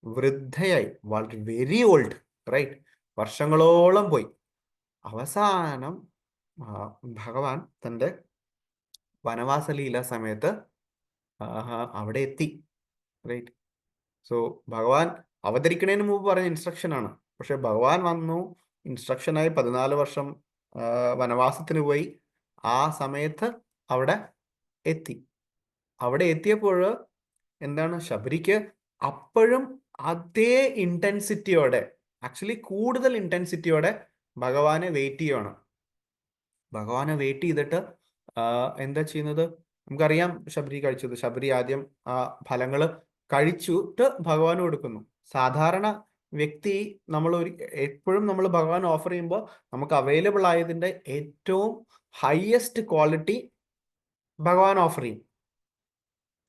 വൃദ്ധയായി, വളരെ വെരി ഓൾഡ്. റൈറ്റ്. വർഷങ്ങളോളം പോയി. അവസാനം ഭഗവാൻ തൻ്റെ വനവാസ ലീല സമയത്ത് അവിടെ എത്തി. റൈറ്റ്. സോ ഭഗവാൻ അവതരിക്കുന്നതിന് മുമ്പ് പറഞ്ഞ ഇൻസ്ട്രക്ഷൻ ആണ്. പക്ഷെ ഭഗവാൻ വന്നു, ഇൻസ്ട്രക്ഷനായി 14 വർഷം വനവാസത്തിന് പോയി. ആ സമയത്ത് അവിടെ എത്തി. അവിടെ എത്തിയപ്പോൾ എന്താണ്, ശബരിക്ക് അപ്പോഴും അതേ ഇന്റൻസിറ്റിയോടെ, ആക്ച്വലി കൂടുതൽ ഇന്റൻസിറ്റിയോടെ ഭഗവാനെ വെയിറ്റ് ചെയ്യുവാണ്. ഭഗവാനെ വെയിറ്റ് ചെയ്തിട്ട് എന്താ ചെയ്യുന്നത്? നമുക്കറിയാം ശബരി കഴിച്ചത്. ശബരി ആദ്യം ആ ഫലങ്ങൾ കഴിച്ചിട്ട് ഭഗവാന് കൊടുക്കുന്നു. സാധാരണ വ്യക്തി എപ്പോഴും നമ്മൾ ഭഗവാൻ ഓഫർ ചെയ്യുമ്പോൾ നമുക്ക് അവൈലബിൾ ആയതിൻ്റെ ഏറ്റവും ഹയസ്റ്റ് ക്വാളിറ്റി ഭഗവാൻ ഓഫർ ചെയ്യും.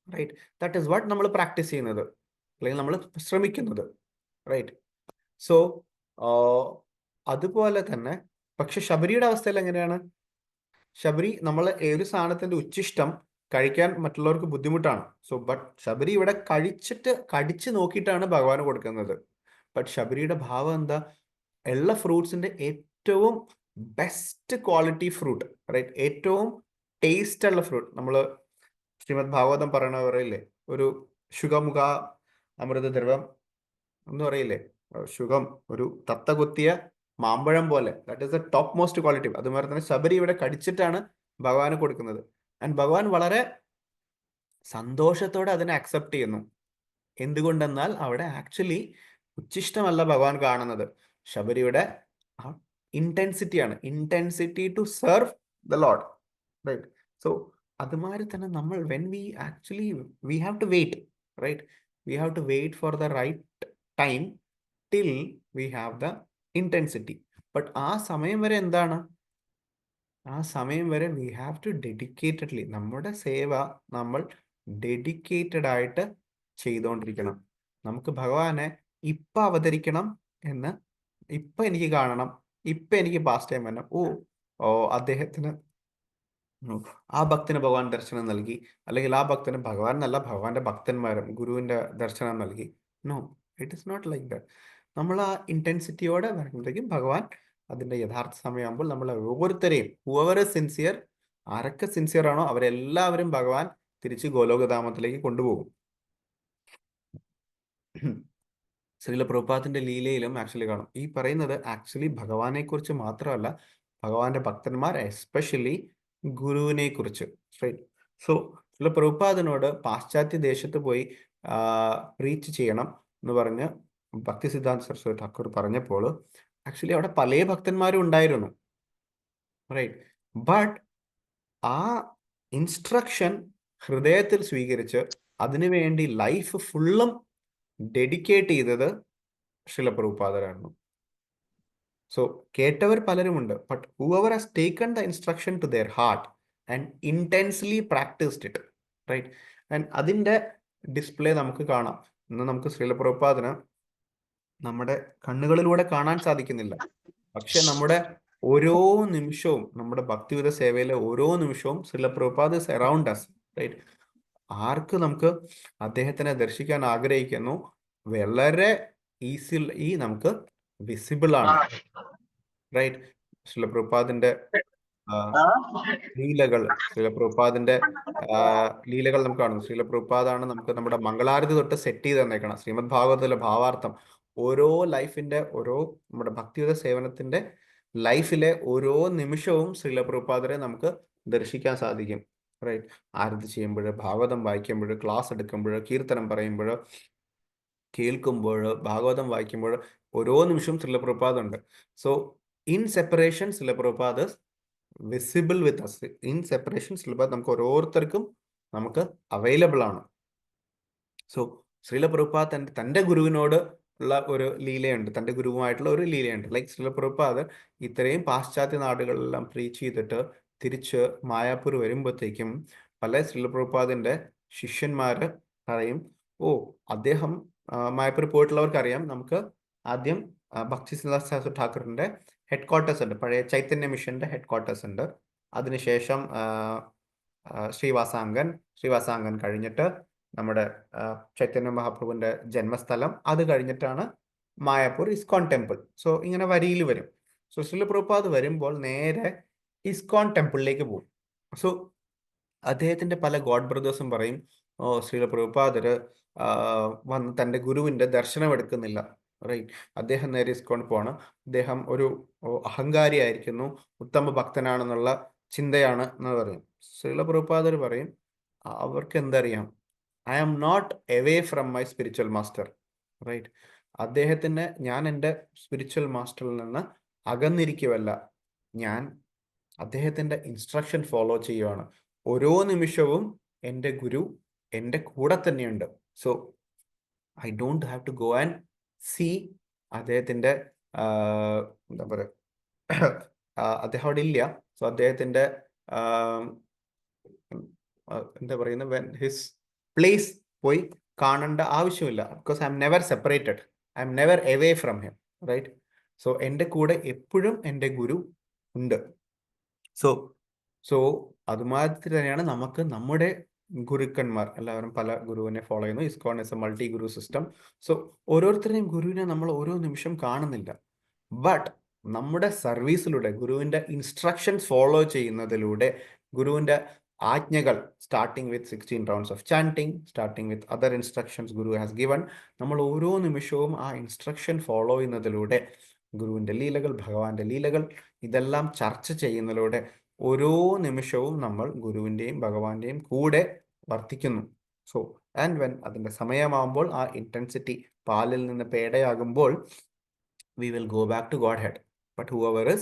റൈറ്റ്. ദാറ്റ് ഈസ് വാട്ട് നമ്മൾ പ്രാക്ടീസ് ചെയ്യുന്നത്, അല്ലെങ്കിൽ നമ്മൾ ശ്രമിക്കുന്നത്. റൈറ്റ്. സോ അതുപോലെ തന്നെ, പക്ഷെ ശബരിയുടെ അവസ്ഥയിൽ എങ്ങനെയാണ്? ശബരി നമ്മൾ ഒരു സാധനത്തിന്റെ ഉച്ഛിഷ്ടം കഴിക്കാൻ മറ്റുള്ളവർക്ക് ബുദ്ധിമുട്ടാണ്. സോ ബട്ട് ശബരി ഇവിടെ കടിച്ചു നോക്കിയിട്ടാണ് ഭഗവാന് കൊടുക്കുന്നത്. ബട്ട് ശബരിയുടെ ഭാവം എന്താ? എല്ലാ ഫ്രൂട്ട്സിന്റെ ഏറ്റവും ബെസ്റ്റ് ക്വാളിറ്റി ഫ്രൂട്ട്. റൈറ്റ്. ഏറ്റവും ടേസ്റ്റ് ഉള്ള ഫ്രൂട്ട്. നമ്മൾ ശ്രീമദ് ഭാഗവതം പറയില്ലേ, ഒരു ശുഖമുഖ അമൃത ദ്രവം എന്ന് പറയില്ലേ, ശുഖം ഒരു തത്ത കുത്തിയ മാമ്പഴം പോലെ. That is the top most quality. അതുപോലെ തന്നെ ശബരി ഇവിടെ കടിച്ചിട്ടാണ് ഭഗവാന് കൊടുക്കുന്നത്. ആൻഡ് ഭഗവാൻ വളരെ സന്തോഷത്തോടെ അതിനെ അക്സെപ്റ്റ് ചെയ്യുന്നു. എന്തുകൊണ്ടെന്നാൽ അവിടെ ആക്ച്വലി ഉച്ഛിഷ്ടമല്ല ഭഗവാൻ കാണുന്നത്, ശബരിയുടെ ഇന്റൻസിറ്റിയാണ്. Intensity to serve the lord. Right. So അതുമാതിരി തന്നെ നമ്മൾ we have to wait. Right. We have to wait for the right time till we have the intensity. But ആ സമയം വരെ എന്താണ്? ആ സമയം വരെ we have to dedicatedly, നമ്മുടെ സേവ നമ്മൾ ഡെഡിക്കേറ്റഡ് ആയിട്ട് ചെയ്തുകൊണ്ടിരിക്കണം. നമുക്ക് ഭഗവാനെ ഇപ്പൊ അവതരിക്കണം എന്ന്, ഇപ്പൊ എനിക്ക് കാണണം, ഇപ്പൊ എനിക്ക് പാസ്റ്റ് ടൈം വരണം. ഓ അദ്ദേഹത്തിന് ആ ഭക്തന് ഭഗവാൻ ദർശനം നൽകി, അല്ലെങ്കിൽ ആ ഭക്തന് ഭഗവാൻ എന്നല്ല, ഭഗവാന്റെ ഭക്തന്മാരും ഗുരുവിന്റെ ദർശനം നൽകി. No, it is not like that. നമ്മൾ ആ ഇന്റൻസിറ്റിയോടെ വരുമ്പോഴത്തേക്കും ഭഗവാൻ അതിന്റെ യഥാർത്ഥ സമയമാകുമ്പോൾ നമ്മൾ ഓരോരുത്തരെയും, ഹൂവർ സിൻസിയർ, ആരൊക്കെ സിൻസിയർ ആണോ അവരെല്ലാവരും ഭഗവാൻ തിരിച്ച് ഗോലോകധാമത്തിലേക്ക് കൊണ്ടുപോകും. ശ്രീല പ്രഭുപാദിന്റെ ലീലയിലും ആക്ച്വലി കാണും ഈ പറയുന്നത്. ആക്ച്വലി ഭഗവാനെ കുറിച്ച് മാത്രമല്ല, ഭഗവാന്റെ ഭക്തന്മാർ, എസ്പെഷ്യലി ഗുരുവിനെ കുറിച്ച്. റൈറ്റ്. സോ ശ്രീല പ്രഭുപാദിനോട് പാശ്ചാത്യ ദേശത്ത് പോയി പ്രീച്ച് ചെയ്യണം എന്ന് പറഞ്ഞ് ഭക്തി സിദ്ധാന്ത സരസ്വതി ഠാക്കൂർ പറഞ്ഞപ്പോൾ ആക്ച്വലി അവിടെ പല ഭക്തന്മാരും ഉണ്ടായിരുന്നു. റൈറ്റ്. ബട്ട് ആ ഇൻസ്ട്രക്ഷൻ ഹൃദയത്തിൽ സ്വീകരിച്ച് അതിനുവേണ്ടി ലൈഫ് ഫുള്ളും ഡെഡിക്കേറ്റ് ചെയ്തത് ശ്രീല പ്രഭുപാദരായിരുന്നു. സോ കേട്ടവർ പലരുമുണ്ട്, but whoever has taken the instruction to their heart and intensely practised it. Right. And അതിൻ്റെ ഡിസ്പ്ലേ നമുക്ക് കാണാം. ഇന്ന് നമുക്ക് ശ്രീല പ്രഭുപാദിന് നമ്മുടെ കണ്ണുകളിലൂടെ കാണാൻ സാധിക്കുന്നില്ല, പക്ഷെ നമ്മുടെ ഓരോ നിമിഷവും, നമ്മുടെ ഭക്തിവിധ സേവയിലെ ഓരോ നിമിഷവും Srila Prabhupad is around us. Right. ആർക്ക് നമുക്ക് അദ്ദേഹത്തിനെ ദർശിക്കാൻ ആഗ്രഹിക്കുന്നു, വളരെ ഈ നമുക്ക് വിസിബിൾ ആണ്. റൈറ്റ്. ശ്രീല പ്രഭുപാദിന്റെ ലീലകൾ, ശ്രീല പ്രഭുപാദിന്റെ ലീലകൾ നമുക്ക് കാണുന്നു. ശ്രീല പ്രഭുപാദാണ് നമുക്ക് നമ്മുടെ മംഗളാരതി തൊട്ട് സെറ്റ് ചെയ്ത് തന്നേക്കണം. ശ്രീമദ് ഭാഗവതത്തിലെ ഭാവാർത്ഥം ഓരോ ലൈഫിന്റെ, ഓരോ നമ്മുടെ ഭക്തിയുത സേവനത്തിന്റെ ലൈഫിലെ ഓരോ നിമിഷവും ശ്രീല പ്രഭുപാദരെ നമുക്ക് ദർശിക്കാൻ സാധിക്കും. റൈറ്റ്. ആരതി ചെയ്യുമ്പോൾ, ഭാഗവതം വായിക്കുമ്പോൾ, ക്ലാസ് എടുക്കുമ്പോൾ, കീർത്തനം പറയുമ്പോൾ, കേൾക്കുമ്പോൾ, ഭാഗവതം വായിക്കുമ്പോൾ ഓരോ നിമിഷവും ശ്രീല പ്രഭുപാദ് ഉണ്ട്. So in separation Srila Prabhupad visible with us in separation Srila നമുക്ക് ഓരോരുത്തർക്കും നമുക്ക് അവൈലബിൾ ആണ്. സോ ശ്രീല പ്രഭുപാദ് തൻ്റെ ഗുരുവിനോട് ഉള്ള ഒരു ലീലയുണ്ട്, തൻ്റെ ഗുരുവുമായിട്ടുള്ള ഒരു ലീലയുണ്ട്. ലൈക്ക് ശ്രീല പ്രഭുപാദ് ഇത്രയും പാശ്ചാത്യ നാടുകളിലെല്ലാം പ്രീച്ച് ചെയ്തിട്ട് തിരിച്ച് മായാപൂർ വരുമ്പോഴത്തേക്കും പല ശ്രീല പ്രഭുപാദിൻ്റെ ശിഷ്യന്മാര് പറയും, ഓ അദ്ദേഹം മായാപൂർ പോയിട്ടുള്ളവർക്ക് അറിയാം, നമുക്ക് ആദ്യം ഭക്തി സിദ്ധാർത്ഥ ഠാക്കൂറിൻ്റെ ഹെഡ് ക്വാർട്ടേഴ്സ് ഉണ്ട്, പഴയ ചൈതന്യ മിഷന്റെ ഹെഡ് ക്വാർട്ടേഴ്സ് ഉണ്ട്. അതിനുശേഷം ശ്രീവാസാംഗൻ കഴിഞ്ഞിട്ട് നമ്മുടെ ചൈതന്യ മഹാപ്രഭുവിന്റെ ജന്മസ്ഥലം, അത് കഴിഞ്ഞിട്ടാണ് മായാപൂർ ഇസ്കോൺ ടെമ്പിൾ. സോ ഇങ്ങനെ വരിയിൽ വരും. സോ ശ്രീല പ്രഭുപാദ് വരുമ്പോൾ നേരെ ഇസ്കോൺ ടെമ്പിളിലേക്ക് പോകും. സോ അദ്ദേഹത്തിന്റെ പല ഗോഡ് ബ്രദേഴ്സും പറയും, ഓ ശ്രീല പ്രഭുപാദര് വന്ന് തൻ്റെ ഗുരുവിന്റെ ദർശനം എടുക്കുന്നില്ല, റൈറ്റ്, അദ്ദേഹം നേരെ ഇസ്കോൺ പോവാണ്, അദ്ദേഹം ഒരു അഹങ്കാരിയായിരിക്കുന്നു, ഉത്തമ ഭക്തനാണെന്നുള്ള ചിന്തയാണ് എന്ന് പറയും. ശ്രീല പ്രഭുപാദർ പറയും, അവർക്ക് എന്തറിയാം, I am not away from my spiritual master, right, അദ്ദേഹത്തിന് ഞാൻ എൻ്റെ സ്പിരിച്വൽ മാസ്റ്ററിൽ നിന്ന് അകന്നിരിക്കുവല്ല, ഞാൻ അദ്ദേഹത്തിൻ്റെ ഇൻസ്ട്രക്ഷൻ ഫോളോ ചെയ്യുവാണ്. ഓരോ നിമിഷവും എൻ്റെ ഗുരു എൻ്റെ കൂടെ തന്നെയുണ്ട്. So I don't have to go and see അദ്ദേഹത്തിൻ്റെ എന്താ പറയുക, അദ്ദേഹം അവിടെ ഇല്ല. സോ അദ്ദേഹത്തിൻ്റെ എന്താ പറയുന്നത്, വെൻ ഹിസ് പ്ലേസ് പോയി കാണേണ്ട ആവശ്യമില്ല. Because I'm never separated, I'm never away from him, right. So എൻ്റെ കൂടെ എപ്പോഴും എൻ്റെ ഗുരു ഉണ്ട്. സോ സോ അതുമാതിരി തന്നെയാണ് നമുക്ക് നമ്മുടെ ഗുരുക്കന്മാർ എല്ലാവരും പല ഗുരുവിനെ ഫോളോ ചെയ്യുന്നു. ISKCON is A multi Guru system. So ഓരോരുത്തരെയും ഗുരുവിനെ നമ്മൾ ഓരോ നിമിഷം കാണുന്നില്ല, ബട്ട് നമ്മുടെ സർവീസിലൂടെ ഗുരുവിൻ്റെ ഇൻസ്ട്രക്ഷൻസ് ഫോളോ ചെയ്യുന്നതിലൂടെ, ഗുരുവിൻ്റെ ആജ്ഞകൾ, starting with 16 rounds of chanting, starting with other instructions ഗുരു ഹാസ് ഗിവൺ, നമ്മൾ ഓരോ നിമിഷവും ആ ഇൻസ്ട്രക്ഷൻ ഫോളോ ചെയ്യുന്നതിലൂടെ, ഗുരുവിൻ്റെ ലീലകൾ, ഭഗവാന്റെ ലീലകൾ, ഇതെല്ലാം ചർച്ച ചെയ്യുന്നതിലൂടെ ഓരോ നിമിഷവും നമ്മൾ ഗുരുവിൻ്റെയും ഭഗവാന്റെയും കൂടെ വർത്തിക്കുന്നു. സോ ആൻഡ് വെൻ അതിൻ്റെ സമയമാകുമ്പോൾ, ആ ഇൻറ്റൻസിറ്റി പാലിൽ നിന്ന് പേടയാകുമ്പോൾ, we will go back to Godhead. But whoever is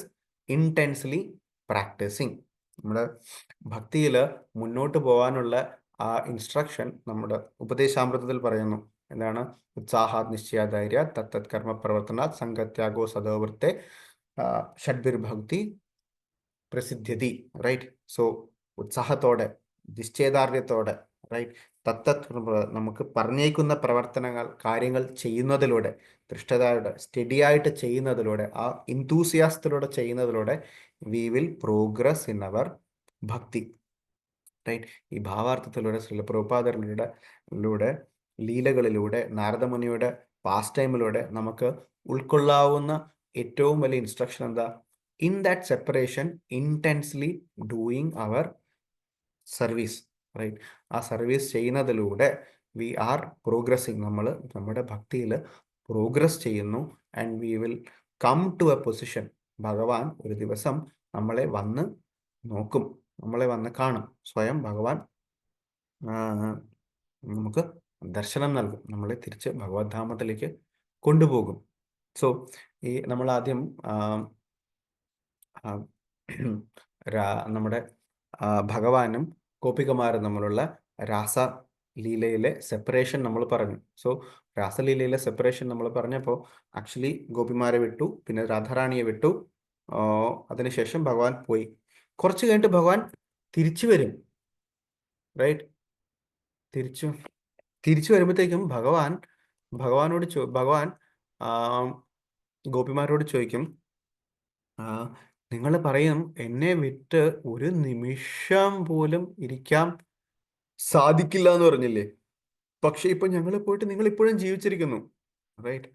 intensely practicing, നമ്മുടെ ഭക്തിയിൽ മുന്നോട്ട് പോകാനുള്ള ആ ഇൻസ്ട്രക്ഷൻ നമ്മുടെ ഉപദേശാമൃതത്തിൽ പറയുന്നു. എന്താണ്? ഉത്സാഹാത് നിശ്ചയധൈര്യ തത്തത് കർമ്മ പ്രവർത്തന സംഗത്യാഗോ സദോവൃത്തെ ഷഡ്ഭിർഭക്തി പ്രസിദ്ധ്യതി, റൈറ്റ്. സോ ഉത്സാഹത്തോടെ, നിശ്ചയദാർഢ്യത്തോടെ, റൈറ്റ്, തത്തത് നമുക്ക് പറഞ്ഞേക്കുന്ന പ്രവർത്തനങ്ങൾ, കാര്യങ്ങൾ ചെയ്യുന്നതിലൂടെ, ദൃഷ്ടതയോടെ, സ്റ്റഡിയായിട്ട് ചെയ്യുന്നതിലൂടെ, ആ ഇൻതൂസിയാസത്തിലൂടെ ചെയ്യുന്നതിലൂടെ we will progress in our bhakti, right. ഈ ഭാവാർത്ഥത്തിലൂടെ ശ്രീല പ്രഭുപാദരിലൂടെ ലീലകളിലൂടെ, നാരദമുനിയുടെ പാസ്റ്റ് ടൈമിലൂടെ നമുക്ക് ഉൾക്കൊള്ളാവുന്ന ഏറ്റവും വലിയ ഇൻസ്ട്രക്ഷൻ എന്താ? In that separation intensely doing our service, right. ആ സർവീസ് ചെയ്യുന്നതിലൂടെ വി ആർ പ്രോഗ്രസിങ്, നമ്മൾ നമ്മുടെ ഭക്തിയിൽ പ്രോഗ്രസ് ചെയ്യുന്നു. And we will come to a position, ഭഗവാൻ ഒരു ദിവസം നമ്മളെ വന്ന് നോക്കും, നമ്മളെ വന്ന് കാണും, സ്വയം ഭഗവാൻ നമുക്ക് ദർശനം നൽകും, നമ്മളെ തിരിച്ച് ഭഗവത്ധാമത്തിലേക്ക് കൊണ്ടുപോകും. സോ ഈ നമ്മൾ ആദ്യം നമ്മുടെ ഭഗവാനും ഗോപികമാരും തമ്മിലുള്ള രാസലീലയിലെ സെപ്പറേഷൻ നമ്മൾ പറഞ്ഞു. സോ രാസലീലയിലെ സെപ്പറേഷൻ നമ്മൾ പറഞ്ഞപ്പോൾ ആക്ച്വലി ഗോപിമാരെ വിട്ടു, പിന്നെ രാധാറാണിയെ വിട്ടു, അതിനുശേഷം ഭഗവാൻ പോയി. കുറച്ച് കഴിഞ്ഞിട്ട് ഭഗവാൻ തിരിച്ചു വരും, റൈറ്റ്. തിരിച്ചു വരുമ്പോഴത്തേക്കും ഭഗവാൻ ഗോപിമാരോട് ചോദിക്കും, നിങ്ങൾ പറയും എന്നെ വിട്ട് ഒരു നിമിഷം പോലും ഇരിക്കാൻ സാധിക്കില്ല എന്ന് പറഞ്ഞില്ലേ, പക്ഷെ ഇപ്പൊ ഞങ്ങൾ പോയിട്ട് നിങ്ങൾ ഇപ്പോഴും ജീവിച്ചിരിക്കുന്നു, right.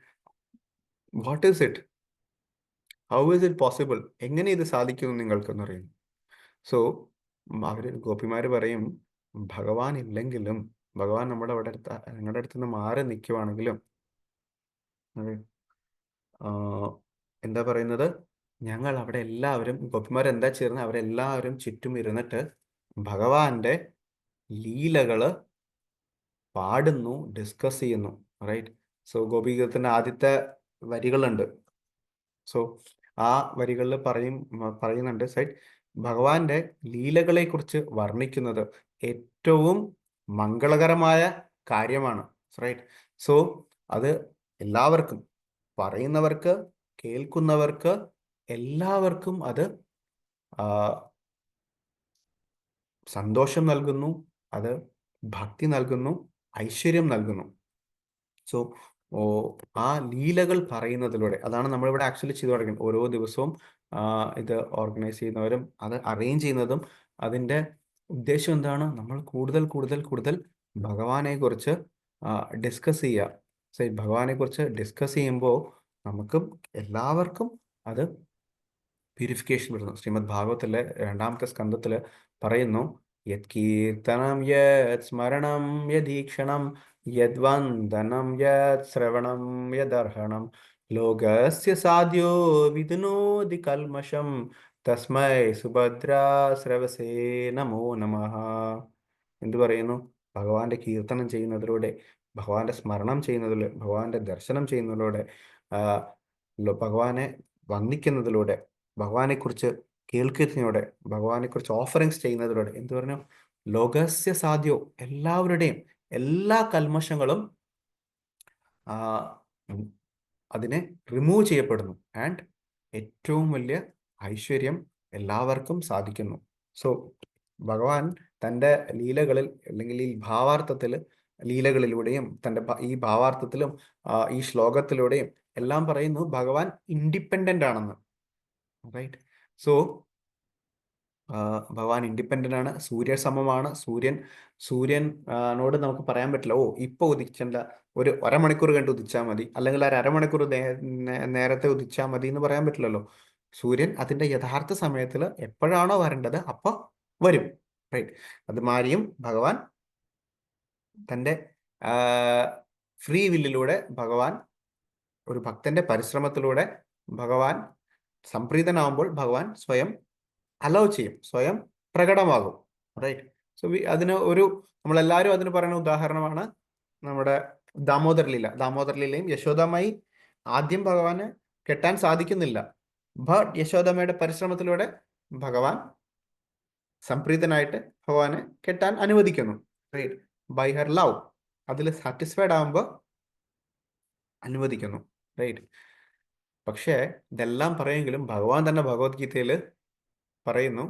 What is it, how is it possible, എങ്ങനെ ഇത് സാധിക്കുന്നു നിങ്ങൾക്കെന്ന് പറയുന്നു. സോ ഗോപിമാര് പറയും, ഭഗവാൻ ഇല്ലെങ്കിലും, ഭഗവാൻ നിങ്ങളുടെ അടുത്ത് നിന്ന് മാറി നിൽക്കുവാണെങ്കിലും, എന്താ പറയുന്നത്, ഞങ്ങൾ അവിടെ എല്ലാവരും, ഗോപിമാരെന്താ ചേർന്ന് അവരെല്ലാവരും ചുറ്റും ഇരുന്നിട്ട് ഭഗവാന്റെ ലീലകള് പാടുന്നു, ഡിസ്കസ് ചെയ്യുന്നു, റൈറ്റ്. സോ ഗോപികീതത്തിന്റെ ആദ്യത്തെ വരികളുണ്ട്. സോ ആ വരികളിൽ പറയുന്നുണ്ട്, സൈറ്റ്, ഭഗവാന്റെ ലീലകളെ കുറിച്ച് വർണ്ണിക്കുന്നത് ഏറ്റവും മംഗളകരമായ കാര്യമാണ്. റൈറ്റ്. സോ അത് എല്ലാവർക്കും, പറയുന്നവർക്ക്, കേൾക്കുന്നവർക്ക്, എല്ലാവർക്കും അത് ആ, സന്തോഷം നൽകുന്നു, അത് ഭക്തി നൽകുന്നു, ഐശ്വര്യം നൽകുന്നു. സോ ആ ലീലകൾ പറയുന്നതിലൂടെ, അതാണ് നമ്മളിവിടെ ആക്ച്വലി ചെയ്തു തുടങ്ങുന്നത്. ഓരോ ദിവസവും ഇത് ഓർഗനൈസ് ചെയ്യുന്നവരും അത് അറേഞ്ച് ചെയ്യുന്നതും അതിൻ്റെ ഉദ്ദേശം എന്താണ്? നമ്മൾ കൂടുതൽ കൂടുതൽ കൂടുതൽ ഭഗവാനെ കുറിച്ച് ഡിസ്കസ് ചെയ്യുക. സോ ഈ ഭഗവാനെ കുറിച്ച് ഡിസ്കസ് ചെയ്യുമ്പോൾ നമുക്കും എല്ലാവർക്കും അത് പ്യൂരിഫിക്കേഷൻ വരുന്നു. ശ്രീമദ് ഭാഗവത്തിലെ 2-ാമത്തെ സ്കന്ധത്തില് പറയുന്നു, യത് കീർത്തനം യത് സ്മരണം യദീക്ഷണം യദ്വന്ദനം യത് ശ്രവണം യദർഹണം ലോകസ്യ സാധ്യോ വിദുനോതി കൽമഷം തസ്മൈ സുഭദ്രാ ശ്രവസേ നമോ നമഃ. എന്തു പറയുന്നു? ഭഗവാന്റെ കീർത്തനം ചെയ്യുന്നതിലൂടെ, ഭഗവാന്റെ സ്മരണം ചെയ്യുന്നതിലൂടെ, ഭഗവാന്റെ ദർശനം ചെയ്യുന്നതിലൂടെ, ഭഗവാനെ വന്ദിക്കുന്നതിലൂടെ, ഭഗവാനെക്കുറിച്ച് കേൾക്കുന്നതിലൂടെ, ഭഗവാനെക്കുറിച്ച് ഓഫറിങ്സ് ചെയ്യുന്നതിലൂടെ എന്ത് പറഞ്ഞു? ലോകസ്യ സാധ്യോ, എല്ലാവരുടെയും എല്ലാ കൽമഷങ്ങളും അതിനെ റിമൂവ് ചെയ്യപ്പെടുന്നു. ആൻഡ് ഏറ്റവും വലിയ ഐശ്വര്യം എല്ലാവർക്കും സാധിക്കുന്നു. സോ ഭഗവാൻ തൻ്റെ ലീലകളിൽ, അല്ലെങ്കിൽ ഈ ഭാവാർത്ഥത്തിൽ ലീലകളിലൂടെയും ഈ ഭാവാർത്ഥത്തിലും ഈ ശ്ലോകത്തിലൂടെയും എല്ലാം പറയുന്നു ഭഗവാൻ ഇൻഡിപെൻഡൻ്റ് ആണെന്ന്. റൈറ്റ്. സോ ഭഗവാൻ ഇൻഡിപെൻഡൻ്റ് ആണ്, സൂര്യസമമാണ്. സൂര്യനോട് നമുക്ക് പറയാൻ പറ്റില്ല, ഓ ഇപ്പോൾ ഉദിച്ചല്ല, ഒരു അരമണിക്കൂർ കഴിഞ്ഞ് ഉദിച്ചാൽ മതി, അല്ലെങ്കിൽ ഒരു അരമണിക്കൂർ നേരത്തെ ഉദിച്ചാൽ മതി എന്ന് പറയാൻ പറ്റില്ലല്ലോ. സൂര്യൻ അതിൻ്റെ യഥാർത്ഥ സമയത്തിൽ എപ്പോഴാണോ വരേണ്ടത് അപ്പോൾ വരും. റൈറ്റ്. അതുമാതിരിയും ഭഗവാൻ തൻ്റെ ഫ്രീ വില്ലിലൂടെ, ഭഗവാൻ ഒരു ഭക്തന്റെ പരിശ്രമത്തിലൂടെ, ഭഗവാൻ സംപ്രീതനാവുമ്പോൾ ഭഗവാൻ സ്വയം അലൗ ചെയ്യും, സ്വയം പ്രകടമാകും. റൈറ്റ്. സോ അതിന് നമ്മളെല്ലാവരും അതിന് പറയുന്ന ഉദാഹരണമാണ് നമ്മുടെ ദാമോദർ ലീല. ദാമോദർ ലീലയും യശോദാമായി ആദ്യം ഭഗവാന് കെട്ടാൻ സാധിക്കുന്നില്ല, ബട്ട് യശോദാമ്മയുടെ പരിശ്രമത്തിലൂടെ ഭഗവാൻ സംപ്രീതനായിട്ട് ഭഗവാനെ കെട്ടാൻ അനുവദിക്കുന്നു. റൈറ്റ്. ബൈ ഹർ ലവ്, അതിൽ സാറ്റിസ്ഫൈഡ് ആകുമ്പോൾ അനുവദിക്കുന്നു. റൈറ്റ്. പക്ഷേ ഇതെല്ലാം പറയുമെങ്കിലും ഭഗവാൻ തന്നെ ഭഗവത്ഗീതയിൽ പറയുന്നു,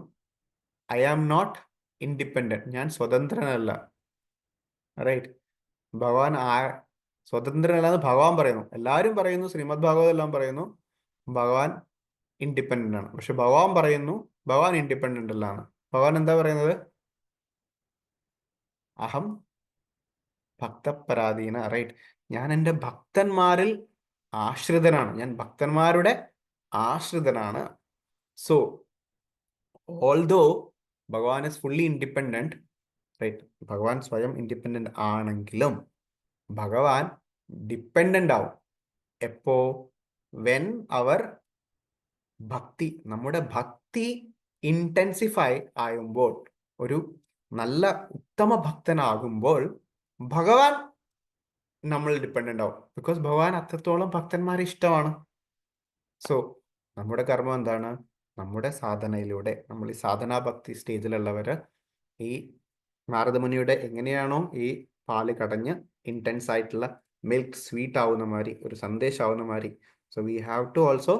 ഐ ആം നോട്ട് ഇൻഡിപെൻഡൻറ്റ്, ഞാൻ സ്വതന്ത്രനല്ല. റൈറ്റ്. ഭഗവാൻ സ്വതന്ത്രനല്ലെന്ന് ഭഗവാൻ പറയുന്നു. എല്ലാവരും പറയുന്നു, ശ്രീമദ് ഭാഗവതം എല്ലാം പറയുന്നു ഭഗവാൻ ഇൻഡിപെൻഡൻ്റ് ആണ്. പക്ഷെ ഭഗവാൻ പറയുന്നു ഭഗവാൻ ഇൻഡിപെൻഡൻ്റ് അല്ലാണ്. ഭഗവാൻ എന്താ പറയുന്നത്? അഹം ഭക്തപരാധീന. റൈറ്റ്. ഞാൻ എൻ്റെ ഭക്തന്മാരിൽ ആശ്രിതനാണ്, ഞാൻ ഭക്തന്മാരുടെ ആശ്രിതനാണ്. സോ ഓൾദോ ഭഗവാൻ ഇസ് ഫുള്ളി ഇൻഡിപെൻഡൻറ്റ്, റൈറ്റ്, ഭഗവാൻ സ്വയം ഇൻഡിപെൻഡൻ്റ് ആണെങ്കിലും ഭഗവാൻ ഡിപ്പെൻഡൻ്റ് ആവും എപ്പോ? വെൻ അവർ ഭക്തി, നമ്മുടെ ഭക്തി ഇൻറ്റൻസിഫൈ ആകുമ്പോൾ, ഒരു നല്ല ഉത്തമ ഭക്തനാകുമ്പോൾ ഭഗവാൻ നമ്മൾ ഡിപ്പെൻഡൻ്റ് ആവും. ബിക്കോസ് ഭഗവാൻ അത്രത്തോളം ഭക്തന്മാരെ ഇഷ്ടമാണ്. സോ നമ്മുടെ കർമ്മം എന്താണ്? നമ്മുടെ സാധനയിലൂടെ, നമ്മൾ ഈ സാധനാ ഭക്തി സ്റ്റേജിലുള്ളവർ ഈ നാരദമുനിയുടെ എങ്ങനെയാണോ ഈ പാല് കടഞ്ഞ് ഇൻറ്റൻസ് ആയിട്ടുള്ള മിൽക്ക് സ്വീറ്റ് ആവുന്ന മാതിരി, ഒരു സന്ദേശം ആവുന്ന മാതിരി, so we have to also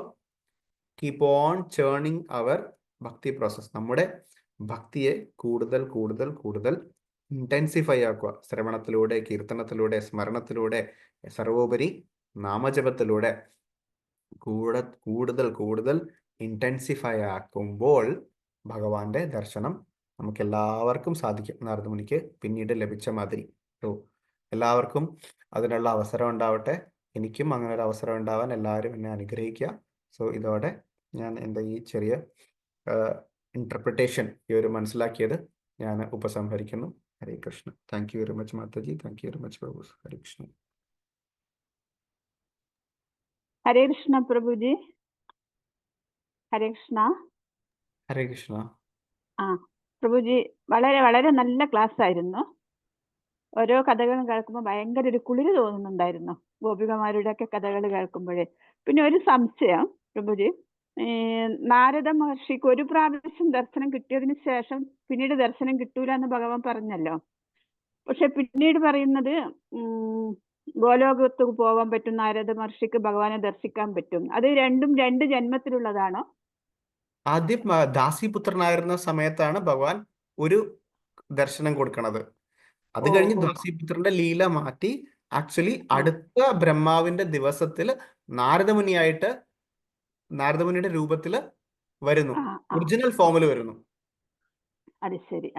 keep on churning our ഭക്തി പ്രോസസ്. നമ്മുടെ ഭക്തിയെ കൂടുതൽ കൂടുതൽ കൂടുതൽ ഇൻറ്റൻസിഫൈ ആക്കുക. ശ്രവണത്തിലൂടെ, കീർത്തനത്തിലൂടെ, സ്മരണത്തിലൂടെ, സർവോപരി നാമജപത്തിലൂടെ കൂടുതൽ കൂടുതൽ ഇൻറ്റൻസിഫൈ ആക്കുമ്പോൾ ഭഗവാന്റെ ദർശനം നമുക്ക് എല്ലാവർക്കും സാധിക്കും. നാരദമുനിക്ക് പിന്നീട് ലഭിച്ച മാതിരി. സോ എല്ലാവർക്കും അതിനുള്ള അവസരം ഉണ്ടാവട്ടെ. എനിക്കും അങ്ങനെ ഒരു അവസരം ഉണ്ടാവാൻ എല്ലാവരും എന്നെ അനുഗ്രഹിക്കുക. സോ ഇതോടെ ഞാൻ എൻ്റെ ഈ ചെറിയ ഇന്റർപ്രിട്ടേഷൻ, ഈ ഒരു മനസ്സിലാക്കിയത് ഞാൻ ഉപസംഹരിക്കുന്നു. Hare Krishna. Thank you very much Mataji. Thank you very much Prabhu. Hare Krishna. Hare Krishna Prabhuji. Hare Krishna. Hare Krishna. Prabhuji, വളരെ വളരെ നല്ല ക്ലാസ് ആയിരുന്നു. ഓരോ കഥകളും കേൾക്കുമ്പോൾ ഭയങ്കര ഒരു കുളിര് തോന്നുന്നുണ്ടായിരുന്നു, ഗോപികമാരുടെ ഒക്കെ കഥകൾ കേൾക്കുമ്പോഴേ. പിന്നെ ഒരു സംശയം പ്രഭുജി, നാരദ മഹർഷിക്ക് ഒരു പ്രാവശ്യം ദർശനം കിട്ടിയതിന് ശേഷം പിന്നീട് ദർശനം കിട്ടൂല എന്ന് ഭഗവാൻ പറഞ്ഞല്ലോ. പക്ഷെ പിന്നീട് പറയുന്നത് ഗോലോകത്ത് പോകാൻ പറ്റും, നാരദ മഹർഷിക്ക് ഭഗവാനെ ദർശിക്കാൻ പറ്റും. അത് രണ്ടും രണ്ട് ജന്മത്തിലുള്ളതാണോ? ആദ്യം ദാസിപുത്രനായിരുന്ന സമയത്താണ് ഭഗവാൻ ഒരു ദർശനം കൊടുക്കണത്. അത് കഴിഞ്ഞ് ദാസിപുത്രന്റെ ലീല മാറ്റി ആക്ച്വലി അടുത്ത ബ്രഹ്മാവിന്റെ ദിവസത്തിൽ നാരദമുനിയായിട്ട് നാരദമുനിയുടെ രൂപത്തിൽ വരുന്നു, ഒറിജിനൽ ഫോമിൽ വരുന്നു. അത് ശരി.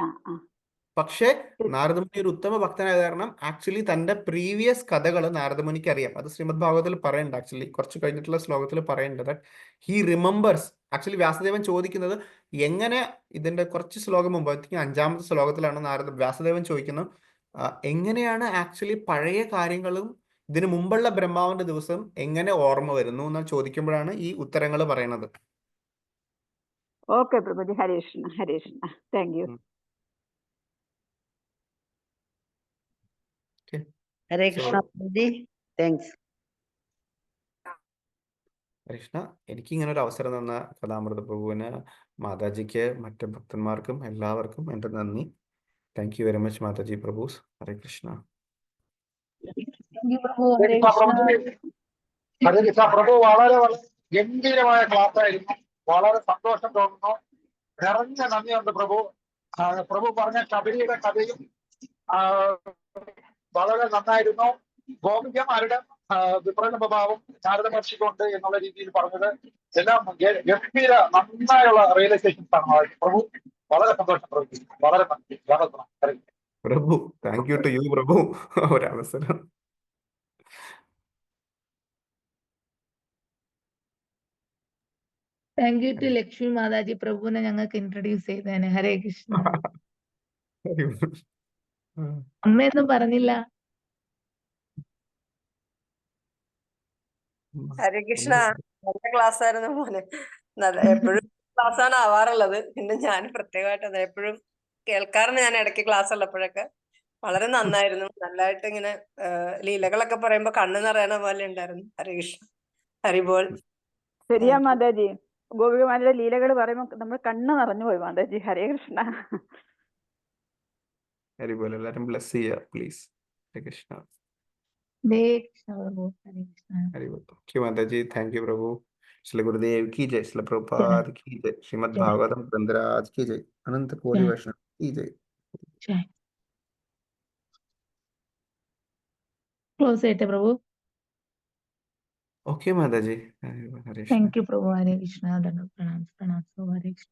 പക്ഷേ നാരദമുനി ഒരു ഉത്തമ ഭക്തനായ കാരണം ആക്ച്വലി തന്റെ പ്രീവിയസ് കഥകൾ നാരദമുനിക്ക് അറിയാം. അത് ശ്രീമദ് ഭാഗവതത്തിൽ പറയുന്നുണ്ട്. ആക്ച്വലി കുറച്ച് കഴിഞ്ഞിട്ടുള്ള ശ്ലോകത്തിൽ പറയുന്നുണ്ട് that he remembers. Actually Vyasadevan ചോദിക്കുന്നത് എങ്ങനെ, ഇതിന്റെ കുറച്ച് ശ്ലോകം മുമ്പ്, ഐ തിങ്ക് 5ാമത്തെ ശ്ലോകത്തിലാണ് വ്യാസദേവൻ ചോദിക്കുന്നത് എങ്ങനെയാണ് ആക്ച്വലി പഴയ കാര്യങ്ങളും ഇതിനു മുമ്പുള്ള ബ്രഹ്മാവിന്റെ ദിവസം എങ്ങനെ ഓർമ്മ വരുന്നു എന്ന് ചോദിക്കുമ്പോഴാണ് ഈ ഉത്തരങ്ങൾ പറയുന്നത്. Okay പ്രഭുജി, Hare Krishna, Hare Krishna. Thank U. ഹരേ കൃഷ്ണ പ്രഭുജി, താങ്ക്സ്. കൃഷ്ണ, എനിക്ക് ഇങ്ങനെ ഒരു അവസരം തന്ന കഥാമൃത പ്രഭുവിന്, മാതാജിക്ക്, മറ്റ് ഭക്തന്മാർക്കും എല്ലാവർക്കും എൻ്റെ നന്ദി. Thank you very much Mataji Prabhus. Hare Krishna. Hare Krishna Prabhu, വളരെ ഗംഭീരമായ ക്ലാസ് ആയിരുന്നു. വളരെ സന്തോഷം തോന്നുന്നു. നിറഞ്ഞ നന്ദിയുണ്ട് പ്രഭു. പ്രഭു പറഞ്ഞ കബരിയുടെ കഥയും വളരെ നന്നായിരുന്നു. ഗോപികമാരുടെ വിപ്രലംബഭാവം നാരദ മഹർഷിക്കുണ്ട് എന്നുള്ള രീതിയിൽ പറഞ്ഞത് എല്ലാം ഗംഭീര നന്നായുള്ള റിയലൈസേഷൻസ് ആണ് പ്രഭു. വളരെ സന്തോഷം പ്രഭു, വളരെ നന്ദി. Prabhu, thank you to you Prabhu. ഒരവസരം. Thank you to Lakshmi Mataji പ്രഭുവിനെ ഞങ്ങൾക്ക് ഇൻട്രൊഡ്യൂസ് ചെയ്തേനെ. ഹരേ കൃഷ്ണ. അമ്മയൊന്നും പറഞ്ഞില്ല. ഹരേ കൃഷ്ണ, നല്ല ക്ലാസ് ആയിരുന്നു മോനെ. എപ്പോഴും ക്ലാസ് ആണ് ആവാറുള്ളത്. പിന്നെ ഞാൻ പ്രത്യേകമായിട്ട് എപ്പോഴും കേൾക്കാറുണ്ട്. ഞാൻ ഇടയ്ക്ക് ക്ലാസ് ഉള്ളപ്പോഴൊക്കെ വളരെ നന്നായിരുന്നു. നല്ലതായിട്ട് ഇങ്ങനെ ലീലകളൊക്കെ പറയുമ്പോ കണ്ണു നിറയണ പോലെ ഉണ്ടായിരുന്നു. ഹരേ കൃഷ്ണ, ഹരിബോൾ. ശരിയാ മാതാജി, ഗോപികമാരുടെ ലീലകൾ പറയുമ്പോൾ നമ്മൾ കണ്ണ് നിറഞ്ഞു പോയി മാതാജി. ഹരേ കൃഷ്ണ. ഹരിബോൾ. എല്ലാരും ബ്ലസ് ചെയ്യുക please. Hare Krishna. Hare Krishna Prabhu. Hare Krishna. Haribol. Thank you Mataji. Thank you Prabhu. Shri Gurudev की जय, श्री प्रभुपाद की जय, श्रीमद् भागवतम ग्रंथराज की जय, अनंत कोटि वैष्णव की जय. ക്ലോസ് ചെയ്യട്ടെ Prabhu. Okay Mataji. Thank you Prabhu. Hare Krishna. പ്രണാം. ഹരേ കൃഷ്ണ.